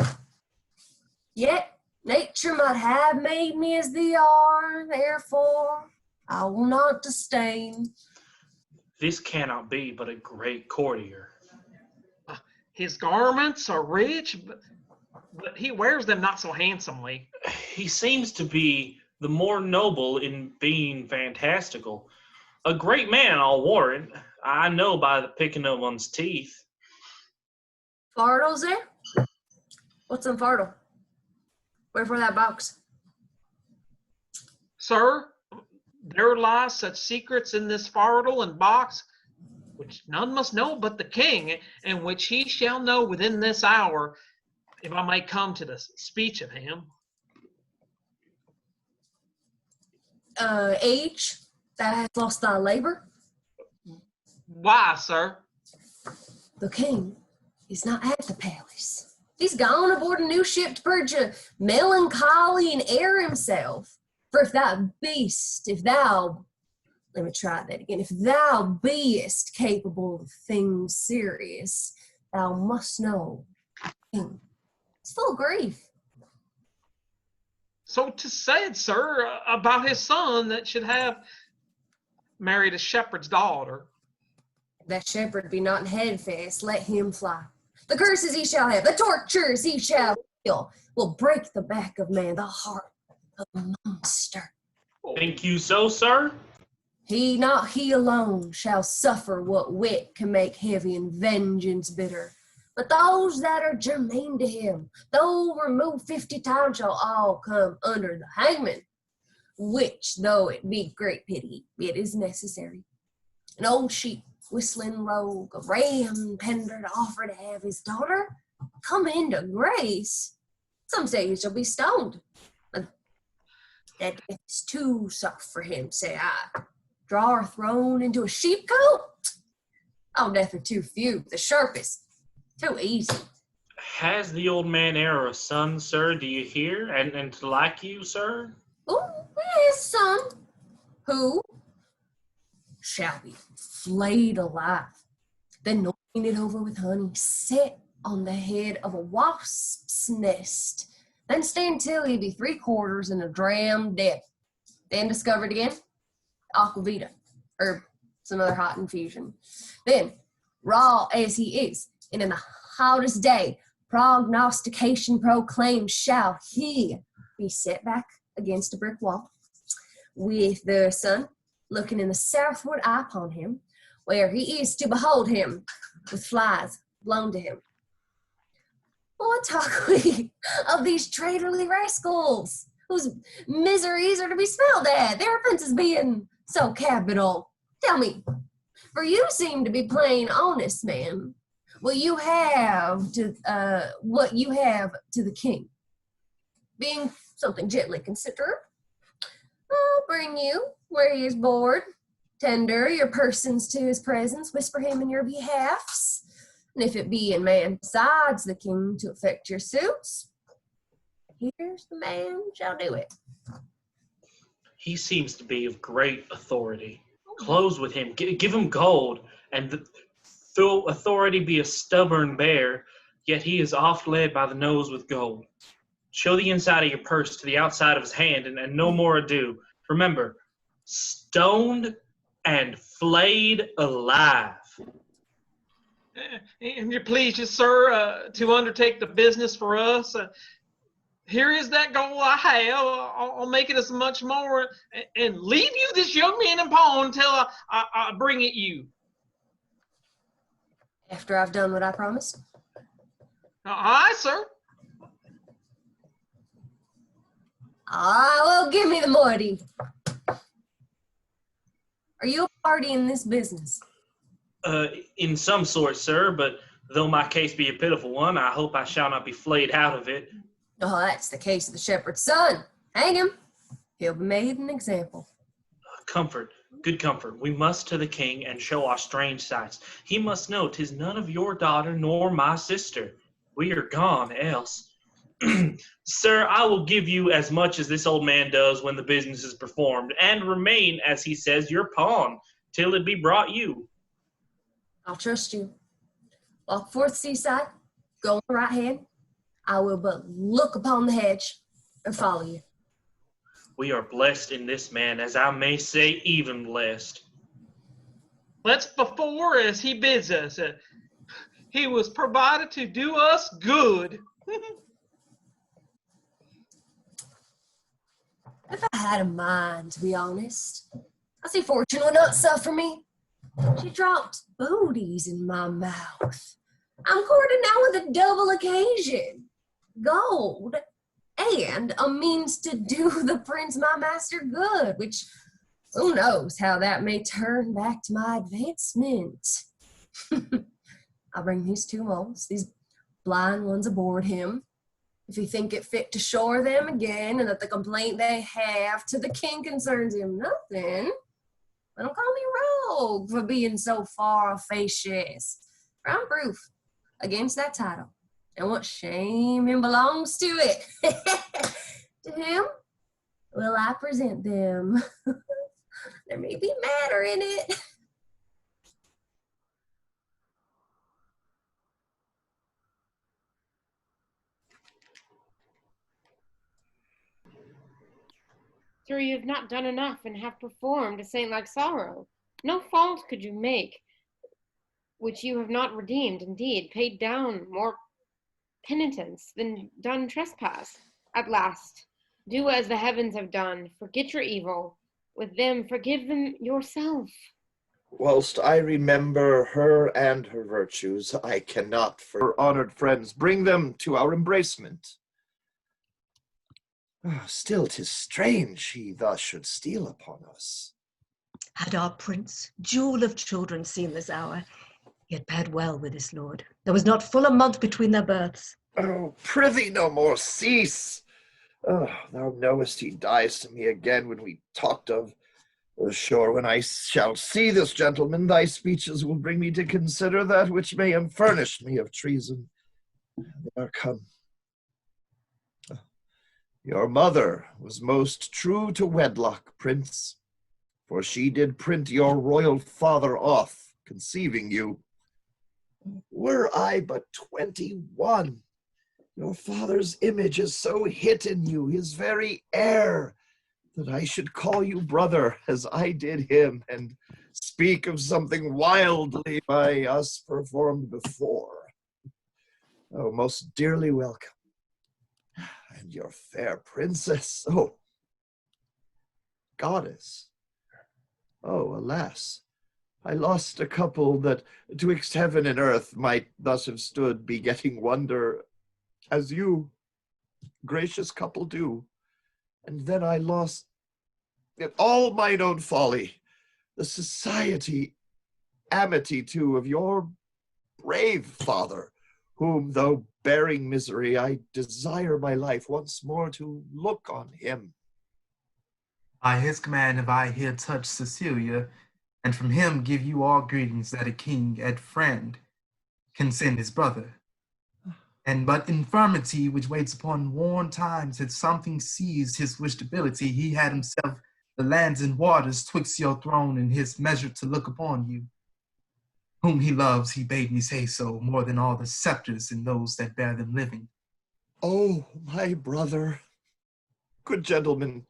Yet nature might have made me as thee are, therefore I will not disdain. This cannot be but a great courtier. His garments are rich, but he wears them not so handsomely. He seems to be the more noble in being fantastical. A great man, I'll warrant. I know by the picking of one's teeth. Fardels there? What's in Fardel? Where for that box? Sir, there lie such secrets in this fardel and box, which none must know but the king, and which he shall know within this hour, if I may come to the speech of him. Age that has lost thy labor? Why, sir? The king is not at the palace. He's gone aboard a new ship to purge a melancholy and air himself. For if thou beest, let me try that again. If thou beest capable of things serious, thou must know king is full of grief. So 'tis said, sir, about his son that should have married a shepherd's daughter. That shepherd be not in headfast, let him fly. The curses he shall have, the tortures he shall feel, will break the back of man, the heart of a monster. Think you so, sir? He, not he alone, shall suffer what wit can make heavy and vengeance bitter. But those that are germane to him, though removed 50 times, shall all come under the hangman, which, though it be great pity, it is necessary. An old sheep, whistling rogue, a ram pender to offer to have his daughter come into grace. Some say he shall be stoned. But that death is too soft for him, say I. Drawer thrown into a sheepcote? Oh, death are too few, the sharpest. Too easy. Has the old man e'er a son, sir, do you hear? And like you, sir? Oh, his son, who shall be flayed alive, then anointed over with honey, set on the head of a wasp's nest, then stand till he be 3/4 in a dram death, then discovered again, aquavita, or some other hot infusion. Then, raw as he is, and in the hottest day, prognostication proclaimed, shall he be set back against a brick wall, with the sun looking in the southward eye upon him, where he is to behold him, with flies blown to him. What talk we of these traitorly rascals, whose miseries are to be smelled at, their offenses being so capital? Tell me, for you seem to be plain honest man, what you have to the king, being something gently considerate, I'll bring you where he is bored, tender your persons to his presence, whisper him in your behalfs, and if it be in man besides the king to effect your suits, here's the man shall do it. He seems to be of great authority. Close with him, give him gold, and though authority be a stubborn bear, yet he is oft led by the nose with gold. Show the inside of your purse to the outside of his hand, and no more ado. Remember, stoned and flayed alive. And you're pleased, sir, to undertake the business for us. Here is that gold I have. I'll make it as much more, and leave you this young man in pawn until I bring it you. After I've done what I promised? Aye, sir. Well, give me the money. Are you a party in this business? In some sort, sir, but though my case be a pitiful one, I hope I shall not be flayed out of it. Oh, that's the case of the shepherd's son. Hang him. He'll be made an example. Comfort, good comfort. We must to the king and show our strange sights. He must know 'tis none of your daughter nor my sister. We are gone else. Sir, I will give you as much as this old man does when the business is performed, and remain, as he says, your pawn, till it be brought you. I'll trust you. Walk forth seaside, go on the right hand. I will but look upon the hedge and follow you. We are blessed in this man, as I may say, even blessed. Let's before as he bids us. He was provided to do us good. If I had a mind, to be honest, I see fortune would not suffer me. She dropped booties in my mouth. I'm courted now with a double occasion. Gold and a means to do the prince my master good, which who knows how that may turn back to my advancement. I'll bring these 2 moles, these blind ones aboard him, if he think it fit to shore them again, and that the complaint they have to the king concerns him nothing. Let him call me rogue for being so far-facious. For I'm proof against that title, and what shame him belongs to it. To him will I present them. There may be matter in it. Sir, you have not done enough and have performed a saint-like sorrow. No fault could you make which you have not redeemed, indeed, paid down more penitence than done trespass. At last, do as the heavens have done, forget your evil. With them, forgive them yourself. Whilst I remember her and her virtues, I cannot, for her honored friends, bring them to our embracement. Still, 'tis strange he thus should steal upon us. Had our prince, jewel of children, seen this hour, he had fared well with his lord. There was not full a month between their births. Oh, prithee no more cease. Oh, thou knowest he dies to me again when we talked of. Sure, when I shall see this gentleman, thy speeches will bring me to consider that which may have furnished me of treason. They are come. Your mother was most true to wedlock, prince, for she did print your royal father off, conceiving you. Were I but 21, your father's image is so hit in you, his very air, that I should call you brother, as I did him, and speak of something wildly by us performed before. Oh, most dearly welcome. And your fair princess, oh, goddess. Oh, alas, I lost a couple that twixt heaven and earth might thus have stood, begetting wonder, as you, gracious couple, do. And then I lost, in all mine own folly, the society, amity too, of your brave father, whom, though bearing misery, I desire my life once more to look on him. By his command have I here touched Cecilia, and from him give you all greetings that a king and friend can send his brother. And but infirmity which waits upon worn times had something seized his wished ability. He had himself the lands and waters twixt your throne and his measure to look upon you. Whom he loves, he bade me say so, more than all the scepters and those that bear them living. Oh, my brother, good gentleman,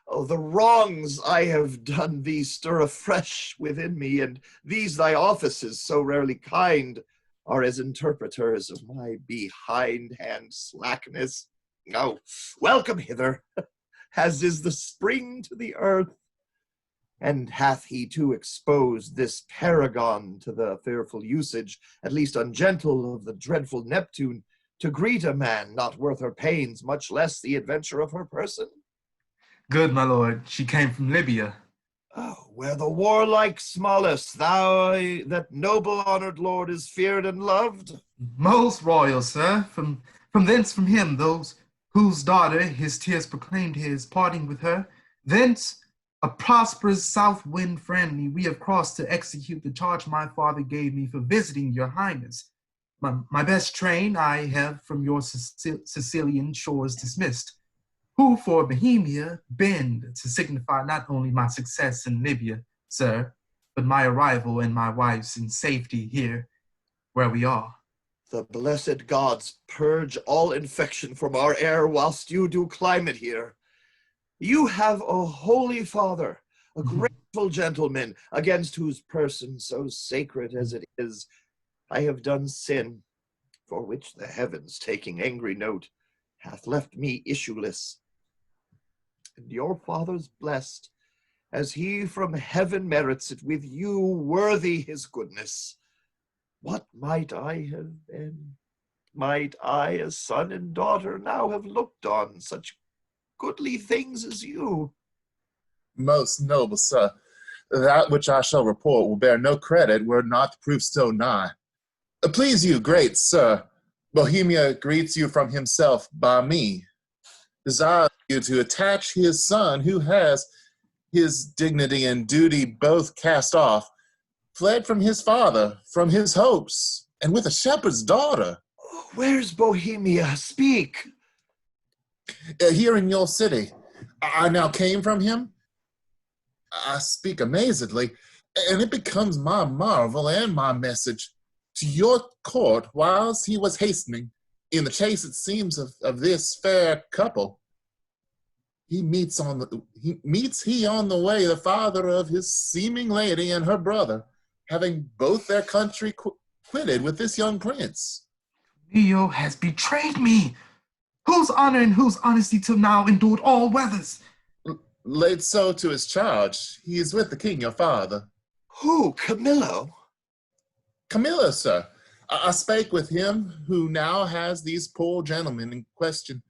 oh, the wrongs I have done thee stir afresh within me, and these thy offices, so rarely kind, are as interpreters of my behindhand slackness. Oh, welcome hither, as is the spring to the earth. And hath he too exposed this paragon to the fearful usage, at least ungentle, of the dreadful Neptune, to greet a man not worth her pains, much less the adventure of her person? Good, my lord, she came from Libya. Oh, where the warlike Smallus, thou, that noble honored lord, is feared and loved? Most royal, sir, from him, those whose daughter his tears proclaimed his parting with her. Thence, a prosperous south wind friendly, we have crossed to execute the charge my father gave me for visiting your highness. My best train I have from your Sicilian shores dismissed, who for Bohemia bend to signify not only my success in Libya, sir, but my arrival and my wife's in safety here where we are. The blessed gods purge all infection from our air whilst you do climate here. You have a holy father, a great Full gentlemen, against whose person, so sacred as it is, I have done sin, for which the heavens, taking angry note, hath left me issueless. And your father's blessed, as he from heaven merits it, with you worthy his goodness. What might I have been? Might I, as son and daughter, now have looked on such goodly things as you? Most noble sir, that which I shall report will bear no credit were not the proof so nigh. Please you, great sir, Bohemia greets you from himself by me. Desires you to attach his son, who has his dignity and duty both cast off, fled from his father, from his hopes, and with a shepherd's daughter. Where's Bohemia? Speak. Here in your city. I now came from him. I speak amazedly, and it becomes my marvel and my message to your court whilst he was hastening in the chase, it seems, of this fair couple. He meets on the way the father of his seeming lady and her brother, having both their country quitted with this young prince. Neo has betrayed me. Whose honor and whose honesty till now endured all weathers? Laid so to his charge, he is with the king your father. Who, Camillo? Camillo, sir. I spake with him who now has these poor gentlemen in question.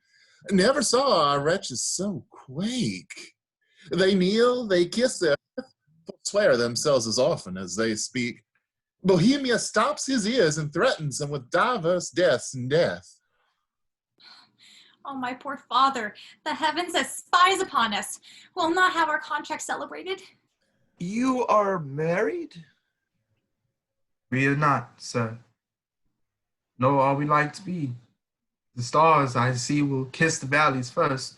Never saw our wretches so quake. They kneel, they kiss their earth, forswear themselves as often as they speak. Bohemia stops his ears and threatens him with diverse deaths and death. Oh, my poor father, the heavens as spies upon us. We'll not have our contract celebrated. You are married? We are not, sir. Nor are we like to be. The stars, I see, will kiss the valleys first.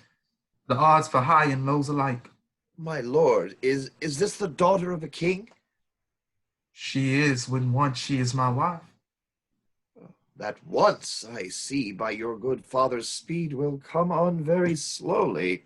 The odds for high and lows alike. My lord, is this the daughter of a king? She is when once she is my wife. That once, I see, by your good father's speed will come on very slowly.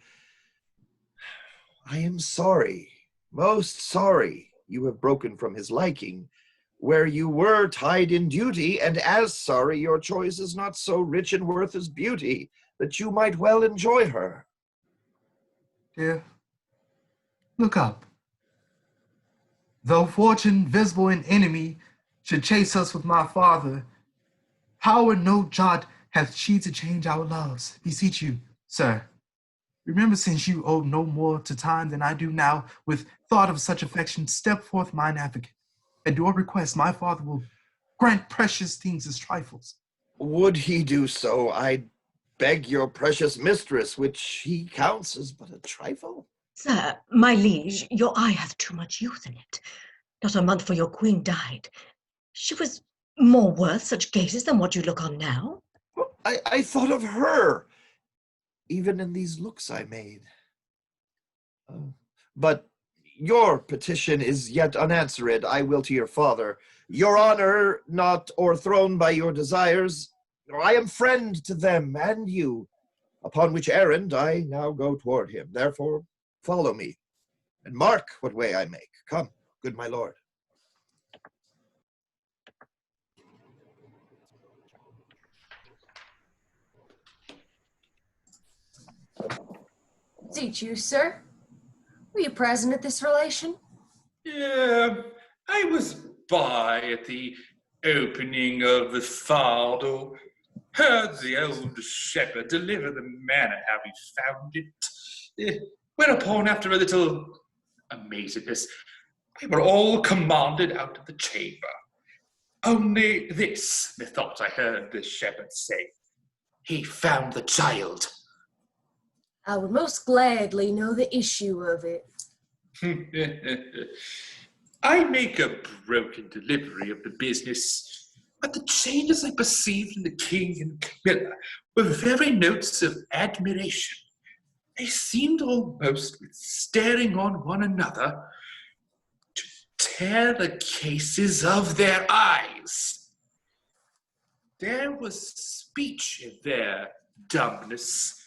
I am sorry, most sorry, you have broken from his liking, where you were tied in duty, and as sorry your choice is not so rich in worth as beauty, that you might well enjoy her. Dear, look up. Though fortune, visible and enemy, should chase us with my father, power no jot hath she to change our loves. Beseech you, sir, remember, since you owe no more to time than I do now, with thought of such affection, step forth mine advocate. At your request, my father will grant precious things as trifles. Would he do so, I'd beg your precious mistress, which he counts as but a trifle. Sir, my liege, your eye hath too much youth in it. Not a month for your queen died. She was more worth such gazes than what you look on now. Well, I thought of her, even in these looks I made. But your petition is yet unanswered. I will to your father. Your honor not o'erthrown by your desires, I am friend to them and you, upon which errand I now go toward him. Therefore, follow me, and mark what way I make. Come, good my lord. Seat you, sir. Were you present at this relation? Yeah, I was by at the opening of the fardel. Heard the old shepherd deliver the manner how he found it. Whereupon, after a little amazedness, we were all commanded out of the chamber. Only this, methought I heard the shepherd say, he found the child. I would most gladly know the issue of it. I make a broken delivery of the business, but the changes I perceived in the king and Camilla were very notes of admiration. They seemed almost, with staring on one another, to tear the cases of their eyes. There was speech in their dumbness,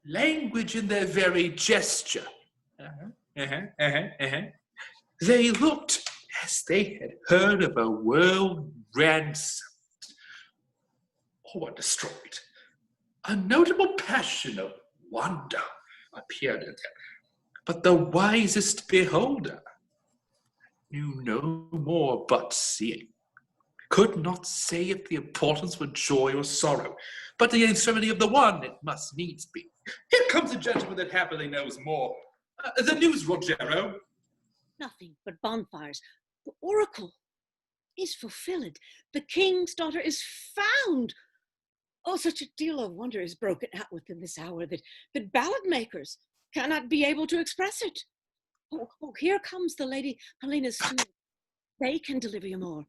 language in their very gesture. They looked as they had heard of a world ransomed or destroyed. A notable passion of wonder appeared in them, but the wisest beholder knew no more but seeing, could not say if the importance were joy or sorrow, but the extremity of the one it must needs be. Here comes a gentleman that happily knows more. The news, Rogero. Nothing but bonfires. The oracle is fulfilled. The king's daughter is found. Oh, such a deal of wonder is broken out within this hour that ballad makers cannot be able to express it. Oh, here comes the Lady Helena's steward. They can deliver you more.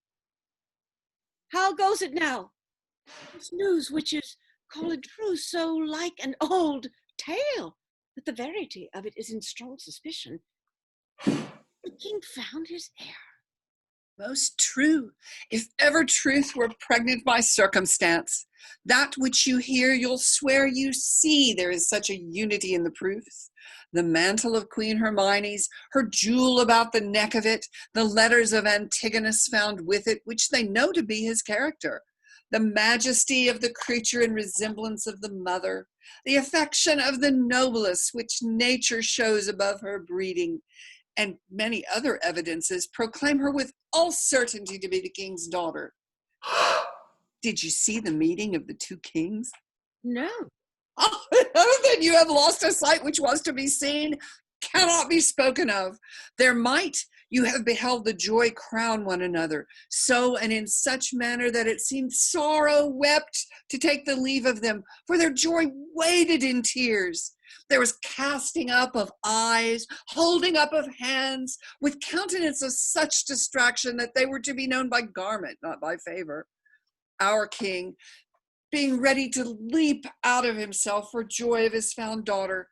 How goes it now? This news which is called true, so like an old tale, that the verity of it is in strong suspicion. The king found his heir. Most true, if ever truth were pregnant by circumstance. That which you hear, you'll swear you see. There is such a unity in the proofs. The mantle of Queen Hermione's, her jewel about the neck of it, the letters of Antigonus found with it, which they know to be his character, the majesty of the creature in resemblance of the mother, the affection of the noblest, which nature shows above her breeding, and many other evidences proclaim her with all certainty to be the king's daughter. Did you see the meeting of the two kings? No. Oh, then you have lost a sight which was to be seen, cannot be spoken of. Their might you have beheld the joy crown one another, so and in such manner that it seemed sorrow wept to take the leave of them, for their joy waded in tears. There was casting up of eyes, holding up of hands, with countenance of such distraction that they were to be known by garment, not by favor. Our king, being ready to leap out of himself for joy of his found daughter,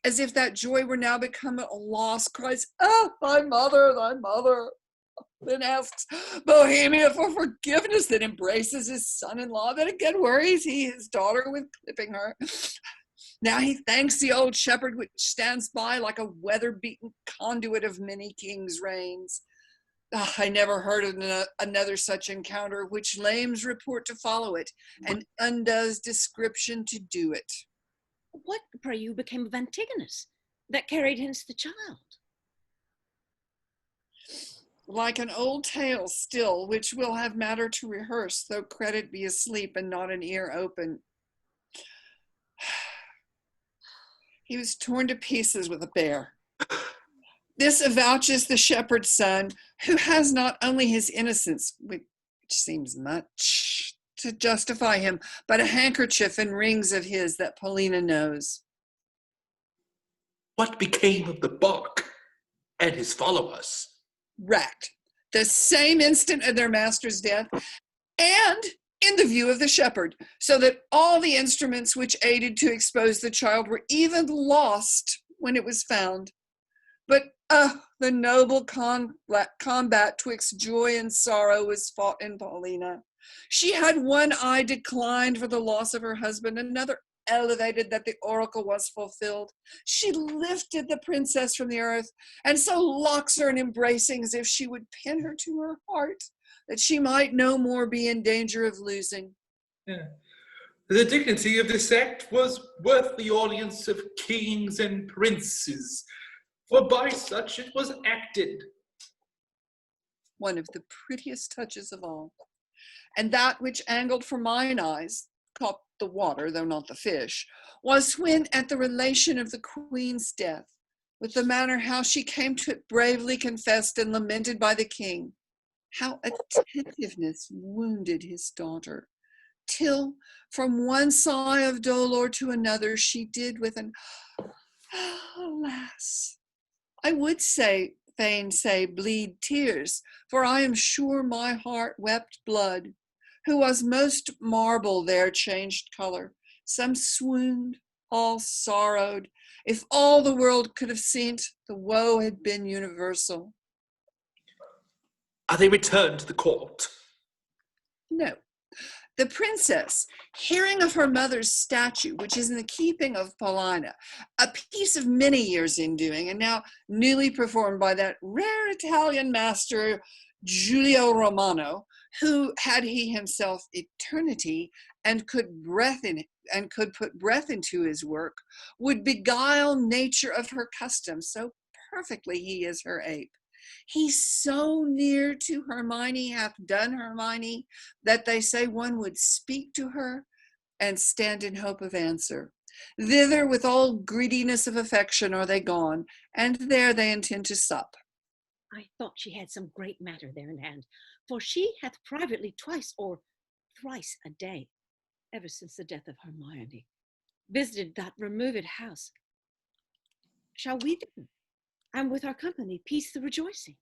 as if that joy were now become a loss, cries, "Oh, thy mother, thy mother!" Then asks Bohemia for forgiveness, then embraces his son-in-law, then again worries he his daughter with clipping her. Now he thanks the old shepherd which stands by like a weather-beaten conduit of many kings' reigns. I never heard of another such encounter, which lames report to follow it, and undoes description to do it. What, pray you, became of Antigonus, that carried hence the child? Like an old tale still, which will have matter to rehearse, though credit be asleep and not an ear open. He was torn to pieces with a bear. This avouches the shepherd's son, who has not only his innocence, which seems much to justify him, but a handkerchief and rings of his that Paulina knows. What became of the bark and his followers? Wrecked the same instant of their master's death, and in the view of the shepherd, so that all the instruments which aided to expose the child were even lost when it was found. But the noble combat twixt joy and sorrow was fought in Paulina. She had one eye declined for the loss of her husband, another elevated that the oracle was fulfilled. She lifted the princess from the earth, and so locks her in embracing as if she would pin her to her heart, that she might no more be in danger of losing. Yeah. The dignity of this act was worth the audience of kings and princes, for by such it was acted. One of the prettiest touches of all, and that which angled for mine eyes, caught the water, though not the fish, was when at the relation of the queen's death, with the manner how she came to it bravely confessed and lamented by the king, how attentiveness wounded his daughter, till from one sigh of dolor to another she did with an alas, I would fain say bleed tears, for I am sure my heart wept blood, who was most marble there changed color, some swooned, all sorrowed. If all the world could have seen't, the woe had been universal. Are they returned to the court? No, The princess, hearing of her mother's statue, which is in the keeping of Paulina, a piece of many years in doing, and now newly performed by that rare Italian master, Giulio Romano, who, had he himself eternity and could put breath into his work, would beguile nature of her custom, so perfectly he is her ape. He's so near to Hermione, hath done Hermione, that they say one would speak to her and stand in hope of answer. Thither with all greediness of affection are they gone, and there they intend to sup. I thought she had some great matter there in hand, for she hath privately twice or thrice a day, ever since the death of Hermione, visited that removed house. Shall we then, and with our company, peace the rejoicing?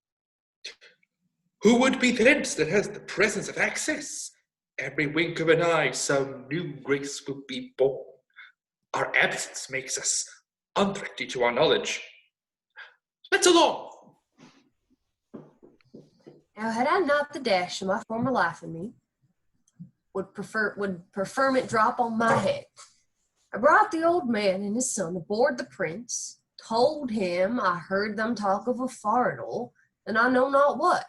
Who would be thence that has the presence of access? Every wink of an eye some new grace will be born. Our absence makes us unthrifty to our knowledge. Let's along. Now, had I not the dash of my former life in me, would preferment drop on my head. I brought the old man and his son aboard the prince, told him I heard them talk of a fardel, and I know not what.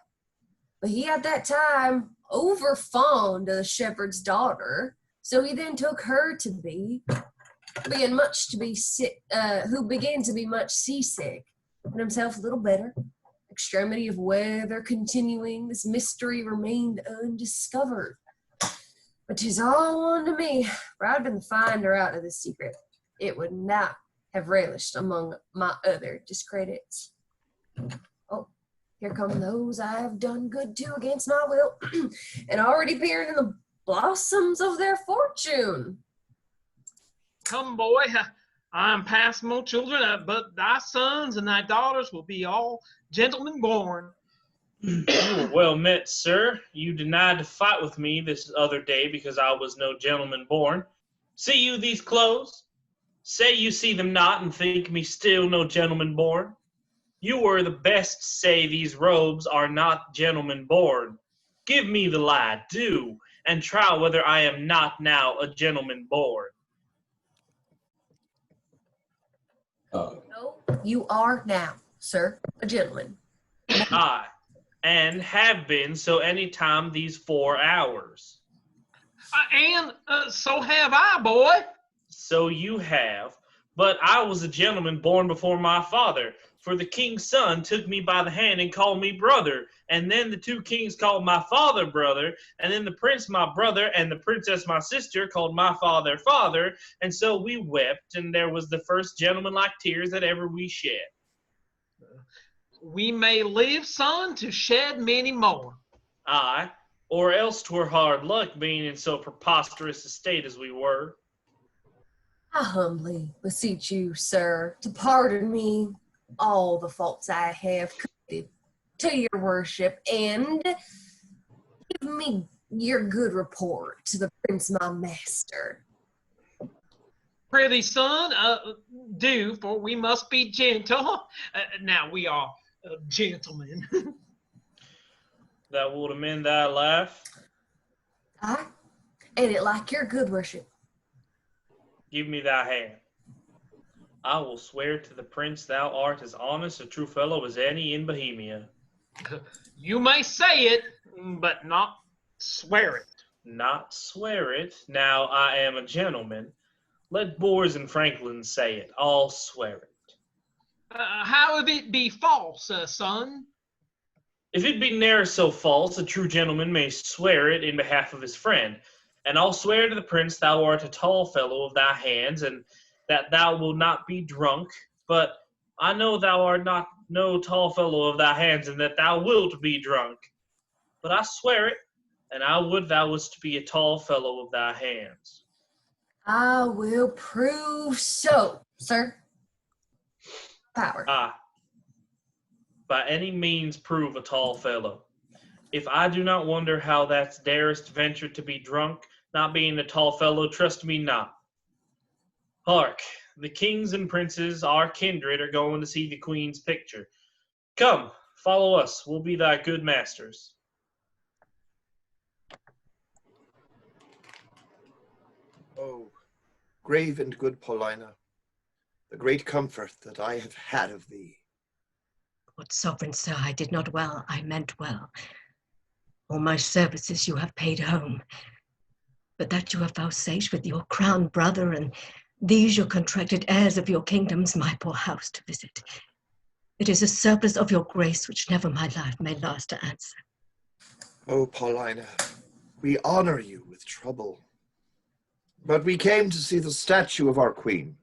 But he at that time over fond of the shepherd's daughter, so he then took her to be, being much to be sick, who began to be much seasick, and himself a little better. Extremity of weather continuing, this mystery remained undiscovered. But 'tis all one to me, for I'd been the finder out of this secret. It would not have relished among my other discredits. Oh, here come those I have done good to against my will, and already peering in the blossoms of their fortune. Come, boy, I am past more children, but thy sons and thy daughters will be all gentlemen born. You were well met, sir. You denied to fight with me this other day because I was no gentleman born. See you these clothes? Say you see them not and think me still no gentleman born. You were the best say these robes are not gentlemen born. Give me the lie, do, and try whether I am not now a gentleman born. No, you are now, sir, a gentleman. Aye, and have been so any time these 4 hours. And so have I, boy. So you have, but I was a gentleman born before my father, for the king's son took me by the hand and called me brother, and then the 2 kings called my father brother, and then the prince my brother, and the princess my sister called my father father, and so we wept, and there was the first gentleman-like tears that ever we shed. We may live, son, to shed many more. Aye, or else 'twere hard luck being in so preposterous a state as we were. I humbly beseech you, sir, to pardon me all the faults I have committed to your worship, and give me your good report to the prince my master. Prithee, son, do, for we must be gentle. Now we are gentlemen. That would amend thy life. Aye, and it like your good worship. Give me thy hand. I will swear to the prince thou art as honest a true fellow as any in Bohemia. You may say it, but not swear it. Not swear it. Now I am a gentleman. Let boors and franklins say it. I'll swear it. How if it be false, son? If it be ne'er so false, a true gentleman may swear it in behalf of his friend. And I'll swear to the prince thou art a tall fellow of thy hands, and that thou wilt not be drunk. But I know thou art not no tall fellow of thy hands, and that thou wilt be drunk. But I swear it, and I would thou wouldst be a tall fellow of thy hands. I will prove so, sir. Power. By any means prove a tall fellow. If I do not wonder how thou darest venture to be drunk, not being a tall fellow, trust me not. Hark, the kings and princes, our kindred, are going to see the queen's picture. Come, follow us, we'll be thy good masters. grave and good Paulina, the great comfort that I have had of thee. What sovereign sir, I did not well, I meant well. All my services you have paid home, but that you have vouchsafed with your crowned brother and these your contracted heirs of your kingdoms my poor house to visit. It is a surplus of your grace which never my life may last to answer. O Paulina, we honor you with trouble, but we came to see the statue of our queen.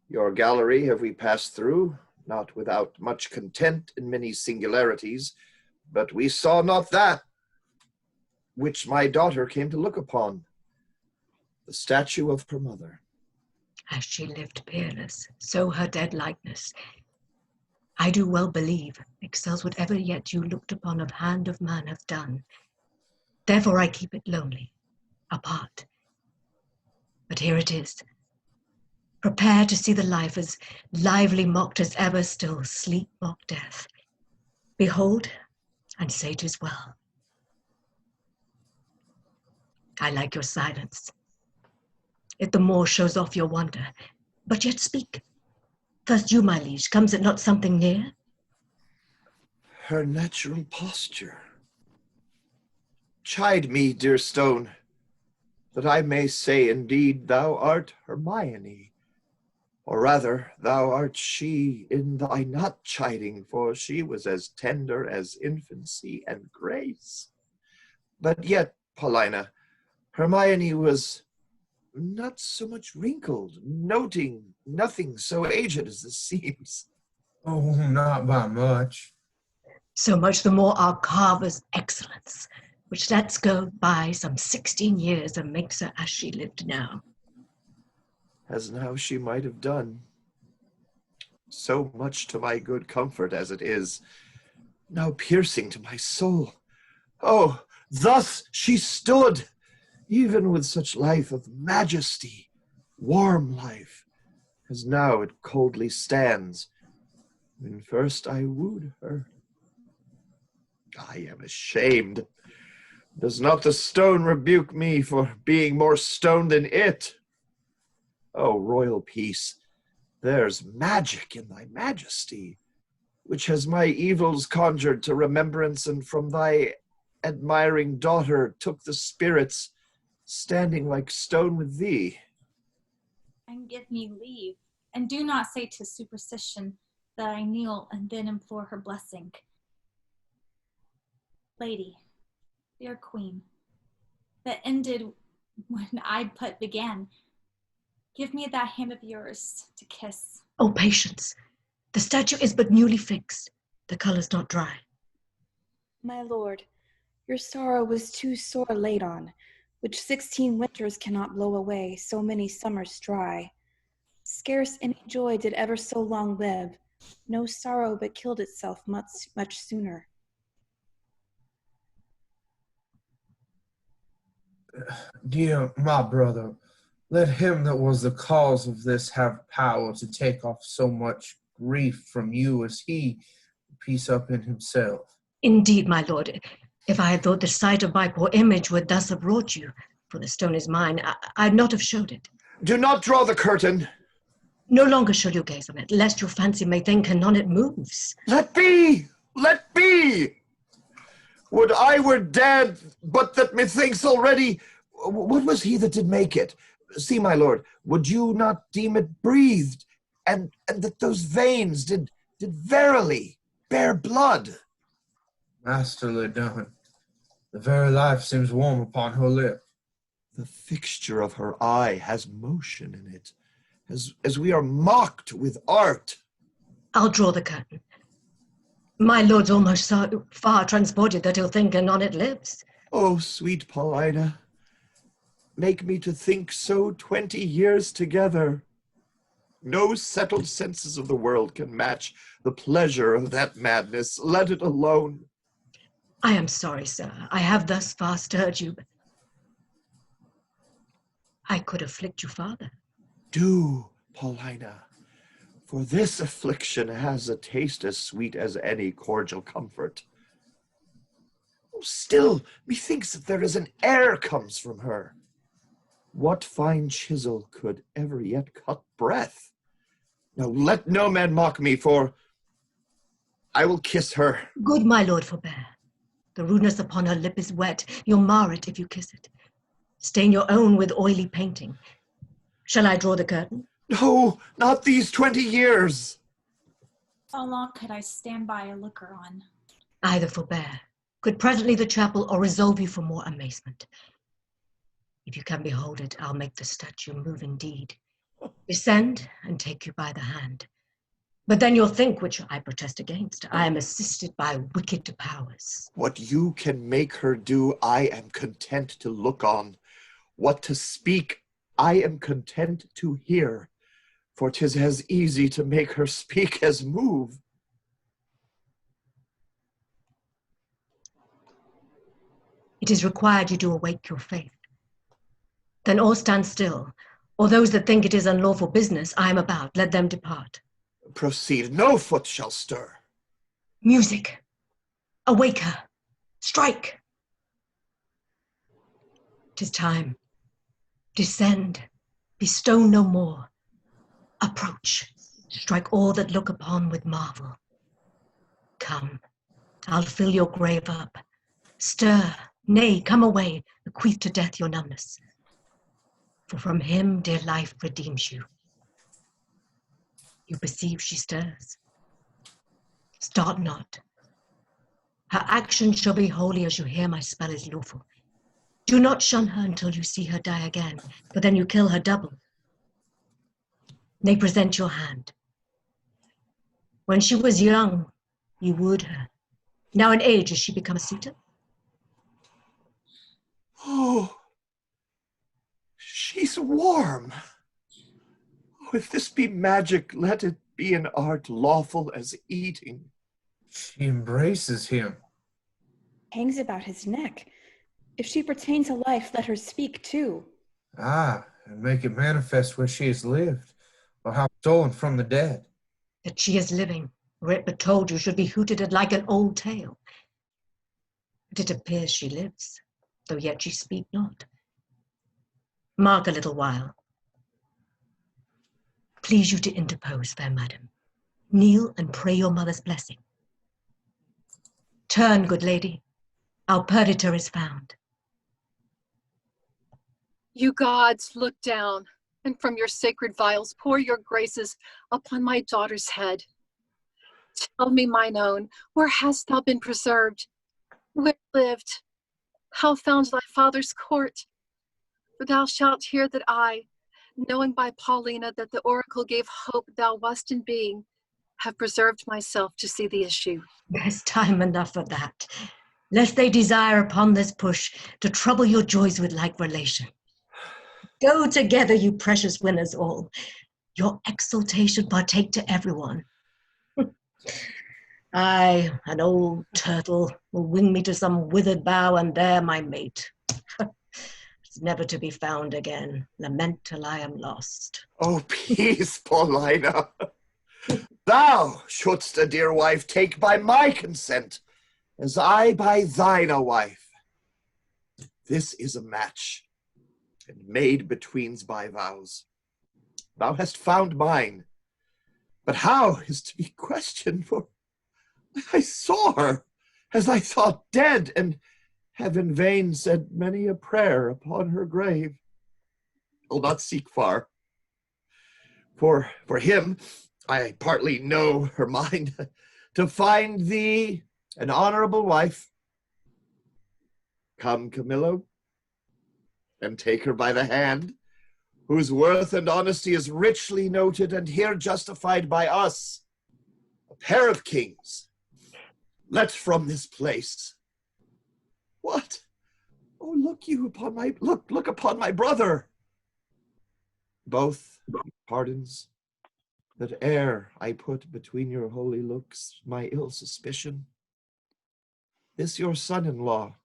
Your gallery have we passed through, not without much content and many singularities, but we saw not that which my daughter came to look upon, the statue of her mother. As she lived peerless, so her dead likeness, I do well believe, excels whatever yet you looked upon of hand of man have done. Therefore I keep it lonely, apart. But here it is. Prepare to see the life as lively mocked as ever still sleep mock death. Behold, and say 'tis well. I like your silence. It the more shows off your wonder. But yet speak. First you, my liege, comes it not something near? Her natural posture. Chide me, dear stone, that I may say indeed thou art Hermione, or rather thou art she in thy not chiding, for she was as tender as infancy and grace. But yet, Paulina, Hermione was not so much wrinkled, noting nothing so aged as this seems. Oh, not by much. So much the more our carver's excellence, which lets go by some 16 years and makes her as she lived now. As now she might have done. So much to my good comfort as it is, now piercing to my soul. Oh, thus she stood, even with such life of majesty, warm life, as now it coldly stands, when first I wooed her. I am ashamed. Does not the stone rebuke me for being more stone than it? O royal peace, there's magic in thy majesty, which has my evils conjured to remembrance, and from thy admiring daughter took the spirits, standing like stone with thee. And give me leave, and do not say 'tis superstition that I kneel and then implore her blessing. Lady, dear queen, that ended when I but began, give me that hand of yours to kiss. Oh, patience. The statue is but newly fixed. The color's not dry. My lord, your sorrow was too sore laid on, which 16 winters cannot blow away, so many summers dry. Scarce any joy did ever so long live, no sorrow but killed itself much sooner. Dear my brother, let him that was the cause of this have power to take off so much grief from you as he, peace up in himself. Indeed, my lord, if I had thought the sight of my poor image would thus have wrought you, for the stone is mine, I'd not have showed it. Do not draw the curtain. No longer shall you gaze on it, lest your fancy may think anon it moves. Let be! Let be! Would I were dead, but that methinks already, what was he that did make it? See, my lord, would you not deem it breathed, and that those veins did verily bear blood? Masterly done. The very life seems warm upon her lip. The fixture of her eye has motion in it, as we are mocked with art. I'll draw the curtain. My lord's almost so far transported that he'll think anon it lives. Oh, sweet Paulina, make me to think so 20 years together. No settled senses of the world can match the pleasure of that madness. Let it alone. I am sorry, sir. I have thus far stirred you, but I could afflict you farther. Do, Paulina, for this affliction has a taste as sweet as any cordial comfort. Still, methinks that there is an air comes from her. What fine chisel could ever yet cut breath? Now let no man mock me, for I will kiss her. Good my lord, forbear. The rudeness upon her lip is wet. You'll mar it if you kiss it. Stain your own with oily painting. Shall I draw the curtain? No, not these 20 years. How long could I stand by a looker on? Either forbear. Quit presently the chapel, or resolve you for more amazement. If you can behold it, I'll make the statue move indeed. Descend and take you by the hand. But then you'll think, which I protest against, I am assisted by wicked powers. What you can make her do, I am content to look on. What to speak, I am content to hear. For 'tis as easy to make her speak as move. It is required you do awake your faith. Then all stand still, or those that think it is unlawful business I am about, let them depart. Proceed, no foot shall stir. Music, awake her, strike. 'Tis time. Descend, bestow no more. Approach, strike all that look upon with marvel. Come, I'll fill your grave up. Stir, nay, come away, bequeath to death your numbness. For from him dear life redeems you. You perceive she stirs. Start not. Her action shall be holy as you hear my spell is lawful. Do not shun her until you see her die again, for then you kill her double. Nay, present your hand. When she was young, you wooed her. Now in age, has she become a suitor? Oh, she's warm. Oh, if this be magic, let it be an art lawful as eating. She embraces him. Hangs about his neck. If she pertain to life, let her speak too. Ah, and make it manifest where she has lived, or how stolen from the dead. That she is living, were it but told you, should be hooted at like an old tale. But it appears she lives, though yet she speak not. Mark a little while. Please you to interpose, fair madam. Kneel and pray your mother's blessing. Turn, good lady. Our purgator is found. You gods, look down, and from your sacred vials pour your graces upon my daughter's head. Tell me, mine own, where hast thou been preserved? Where lived? How found thy father's court? For thou shalt hear that I, knowing by Paulina that the oracle gave hope thou wast in being, have preserved myself to see the issue. There's time enough for that, lest they desire upon this push to trouble your joys with like relation. Go together, you precious winners all. Your exultation partake to everyone. I, an old turtle, will wing me to some withered bough, and there my mate. It's never to be found again. Lament till I am lost. Oh, peace, Paulina. Thou shouldst a dear wife take by my consent, as I by thine a wife. This is a match, and made betweens by vows. Thou hast found mine, but how is to be questioned, for I saw her, as I thought dead, and have in vain said many a prayer upon her grave. I'll not seek far. For him, I partly know her mind, to find thee an honorable wife. Come, Camillo, and take her by the hand, whose worth and honesty is richly noted and here justified by us, a pair of kings. Let's from this place. What? Oh, look you upon my, look upon my brother. Both pardons, that ere I put between your holy looks my ill suspicion. This your son-in-law,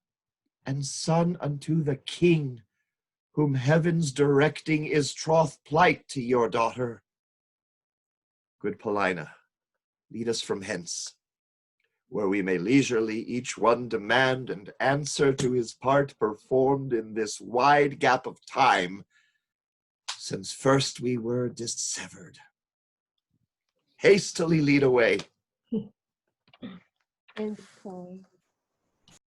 and son unto the king, whom heaven's directing is troth plight to your daughter. Good Paulina, lead us from hence, where we may leisurely each one demand and answer to his part performed in this wide gap of time since first we were dissevered. Hastily lead away. End of poem.